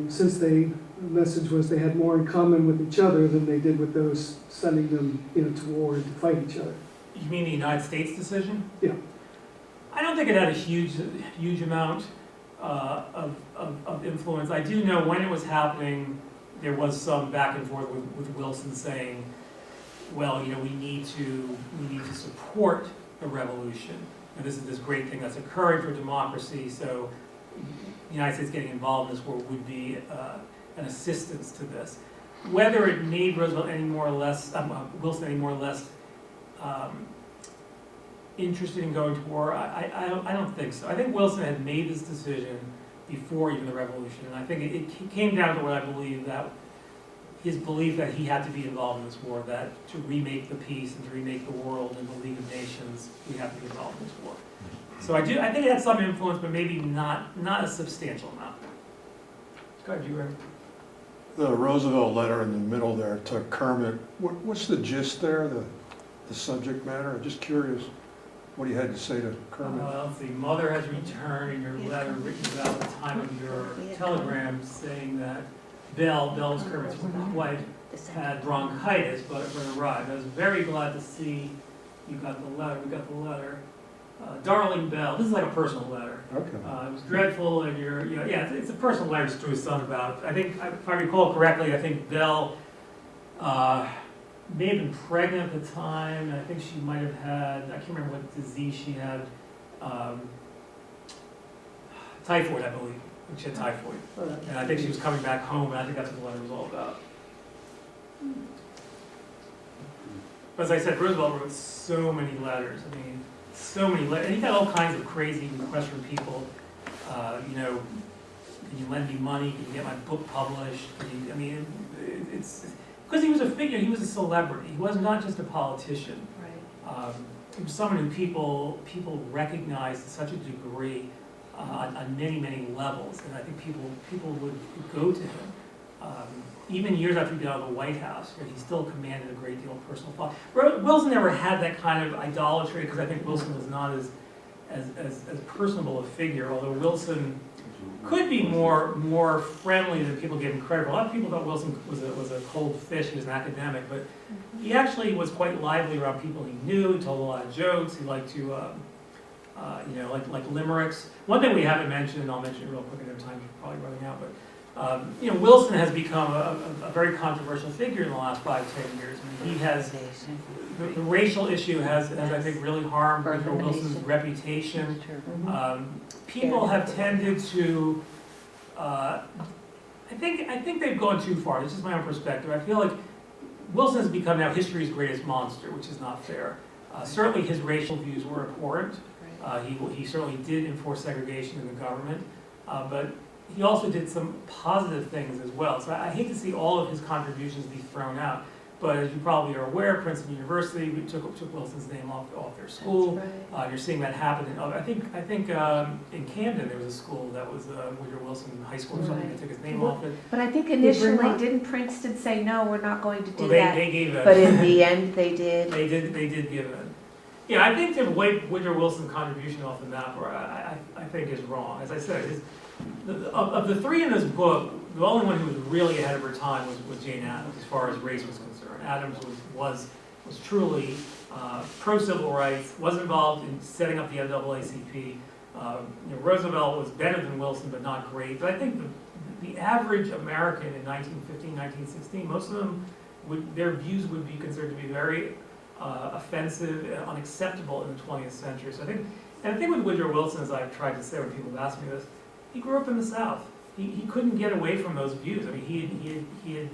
[SPEAKER 4] since the message was they had more in common with each other than they did with those sending them to war to fight each other.
[SPEAKER 2] You mean the United States decision?
[SPEAKER 4] Yeah.
[SPEAKER 2] I don't think it had a huge amount of influence. I do know when it was happening, there was some back and forth with Wilson saying, well, we need to support the revolution. And this is this great thing that's occurring for democracy, so the United States getting involved in this war would be an assistance to this. Whether it made Roosevelt any more or less, Wilson any more or less interested in going to war, I don't think so. I think Wilson had made this decision before even the revolution, and I think it came down to what I believe, that his belief that he had to be involved in this war, that to remake the peace and to remake the world and the League of Nations, we have to be involved in this war. So I think it had some influence, but maybe not a substantial amount. Go ahead, you were.
[SPEAKER 6] The Roosevelt letter in the middle there to Kermit, what's the gist there, the subject matter? I'm just curious what he had to say to Kermit.
[SPEAKER 2] Let's see, Mother has returned in your letter written about the time of your telegram saying that Bell's Kermit's wife, had bronchitis, but it arrived. I was very glad to see you got the letter. We got the letter. Darling Bell, this is like a personal letter.
[SPEAKER 6] Okay.
[SPEAKER 2] It was dreadful, and it's a personal letter to his son about. I think, if I recall correctly, I think Bell may have been pregnant at the time, and I think she might have had, I can't remember what disease she had, typhoid, I believe. She had typhoid. And I think she was coming back home, and I think that's what the letter was all about. But as I said, Roosevelt wrote so many letters. I mean, so many letters. And he got all kinds of crazy requests from people. Can you lend me money? Can you get my book published? It's because he was a figure. He was a celebrity. He was not just a politician.
[SPEAKER 1] Right.
[SPEAKER 2] He was someone who people recognized to such a degree on many, many levels, and I think people would go to him. Even years after he got out of the White House, where he still commanded a great deal of personal thought. Wilson never had that kind of idolatry, because I think Wilson was not as personable a figure, although Wilson could be more friendly than people gave him credit for. A lot of people thought Wilson was a cold fish. He was an academic, but he actually was quite lively around people he knew. He told a lot of jokes. He liked to, like limericks. One thing we haven't mentioned, and I'll mention it real quick at a time, you're probably running out, but Wilson has become a very controversial figure in the last 5-10 years. I mean, he has, the racial issue has, I think, really harmed Woodrow Wilson's reputation. People have tended to, I think they've gone too far. This is my own perspective. I feel like Wilson has become now history's greatest monster, which is not fair. Certainly his racial views were abhorrent. He certainly did enforce segregation in the government, but he also did some positive things as well. So I hate to see all of his contributions be thrown out. But as you probably are aware, Princeton University took Wilson's name off their school. You're seeing that happen in other. I think in Camden there was a school that was Woodrow Wilson High School or something that took his name off it.
[SPEAKER 3] But I think initially, didn't Princeton say, no, we're not going to do
[SPEAKER 2] Well,
[SPEAKER 3] that?
[SPEAKER 2] they gave it.
[SPEAKER 3] But in the end, they did.
[SPEAKER 2] They did give it. Yeah, I think to wipe Woodrow Wilson's contribution off the map, I think is wrong. As I said, of the three in this book, the only one who was really ahead of her time was Jane Addams, as far as race was concerned. Addams was truly pro-civil rights, was involved in setting up the NAACP. Roosevelt was better than Wilson, but not great. But I think the average American in 1915, 1916, most of them, their views would be considered to be very offensive and unacceptable in the 20th century. So I think with Woodrow Wilson, as I've tried to say when people have asked me this, he grew up in the South. He couldn't get away from those views. I mean, he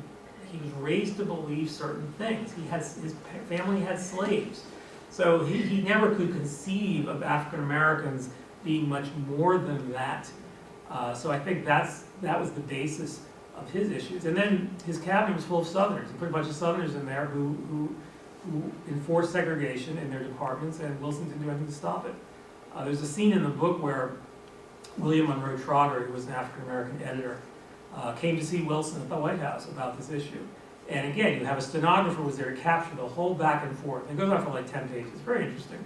[SPEAKER 2] was raised to believe certain things. His family had slaves. So he never could conceive of African Americans being much more than that. So I think that was the basis of his issues. And then his cabinet was full of Southerners. He put a bunch of Southerners in there who enforced segregation in their departments, and Wilson didn't do anything to stop it. There's a scene in the book where William Monroe Trotter, who was an African American editor, came to see Wilson at the White House about this issue. And again, you have a stenographer who was there to capture the whole back and forth. It goes on for like 10 pages. It's very interesting.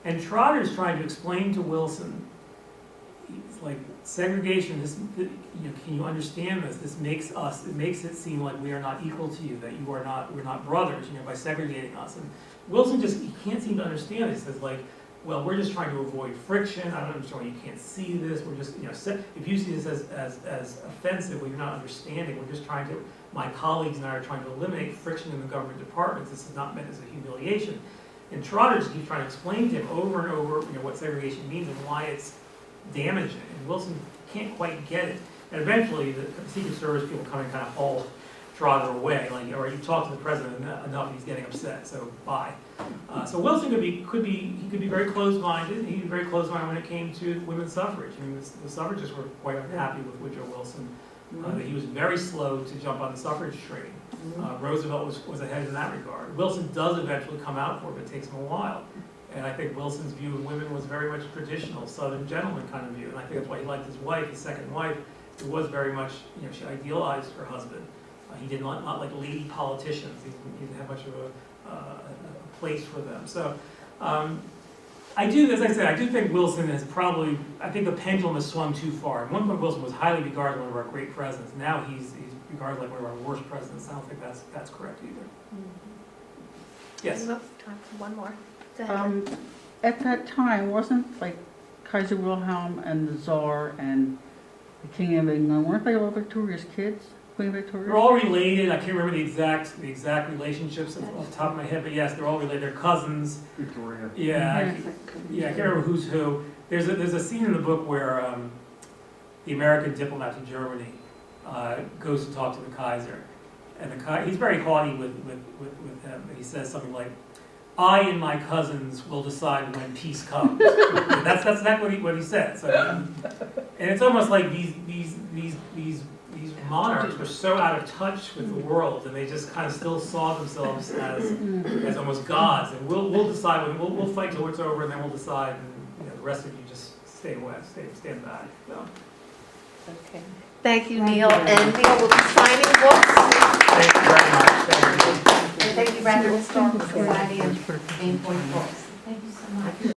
[SPEAKER 2] And Trotter's trying to explain to Wilson, it's like segregation. Can you understand this? It makes it seem like we are not equal to you, that we're not brothers, by segregating us. And Wilson he can't seem to understand it. He says like, well, we're just trying to avoid friction. I don't understand why you can't see this. We're just, if you see this as offensive, well, you're not understanding. We're just trying to, my colleagues and I are trying to eliminate friction in the government departments. This is not meant as a humiliation. And Trotter just keeps trying to explain to him over and over, what segregation means and why it's damaging. And Wilson can't quite get it. And eventually, the Secret Service people come and kind of haul Trotter away. Like, or you talk to the president enough, he's getting upset. So bye. So Wilson could be very closed-minded. He was very closed-minded when it came to women's suffrage. I mean, the suffragists were quite unhappy with Woodrow Wilson. That he was very slow to jump on the suffrage train. Roosevelt was ahead in that regard. Wilson does eventually come out for it, but it takes him a while. And I think Wilson's view of women was very much traditional, Southern gentleman kind of view. And I think that's why he liked his wife, his second wife, who was very much, she idealized her husband. He did not like lady politicians. He didn't have much of a place for them. So I do, as I said, I do think Wilson has probably, I think the pendulum has swung too far. At one point, Wilson was highly regarded as one of our great presidents. Now he's regarded like one of our worst presidents. I don't think that's correct either. Yes?
[SPEAKER 3] Time for one more. Go ahead.
[SPEAKER 7] At that time, wasn't like Kaiser Wilhelm and the Tsar and the King of England, weren't they all Victoria's kids? Queen Victoria?
[SPEAKER 2] They're all related. I can't remember the exact relationships off the top of my head, but yes, they're all related. They're cousins.
[SPEAKER 6] Victoria.
[SPEAKER 2] Yeah, I can't remember who's who. There's a scene in the book where the American diplomat to Germany goes to talk to the Kaiser, and he's very haughty with him. And he says something like, "I and my cousins will decide when peace comes." That's exactly what he said. So, and it's almost like these monarchs were so out of touch with the world, and they just kind of still saw themselves as almost gods. And we'll decide when we'll fight till it's over, and then we'll decide. And the rest of you just stay away, stand back. So.
[SPEAKER 3] Okay. Thank you, Neil.
[SPEAKER 7] you.
[SPEAKER 3] And Neil will be signing books.
[SPEAKER 2] Thank you very much. Thank you.
[SPEAKER 1] And thank you, Radford Historical Society and Aimpoint Books. Thank you so much.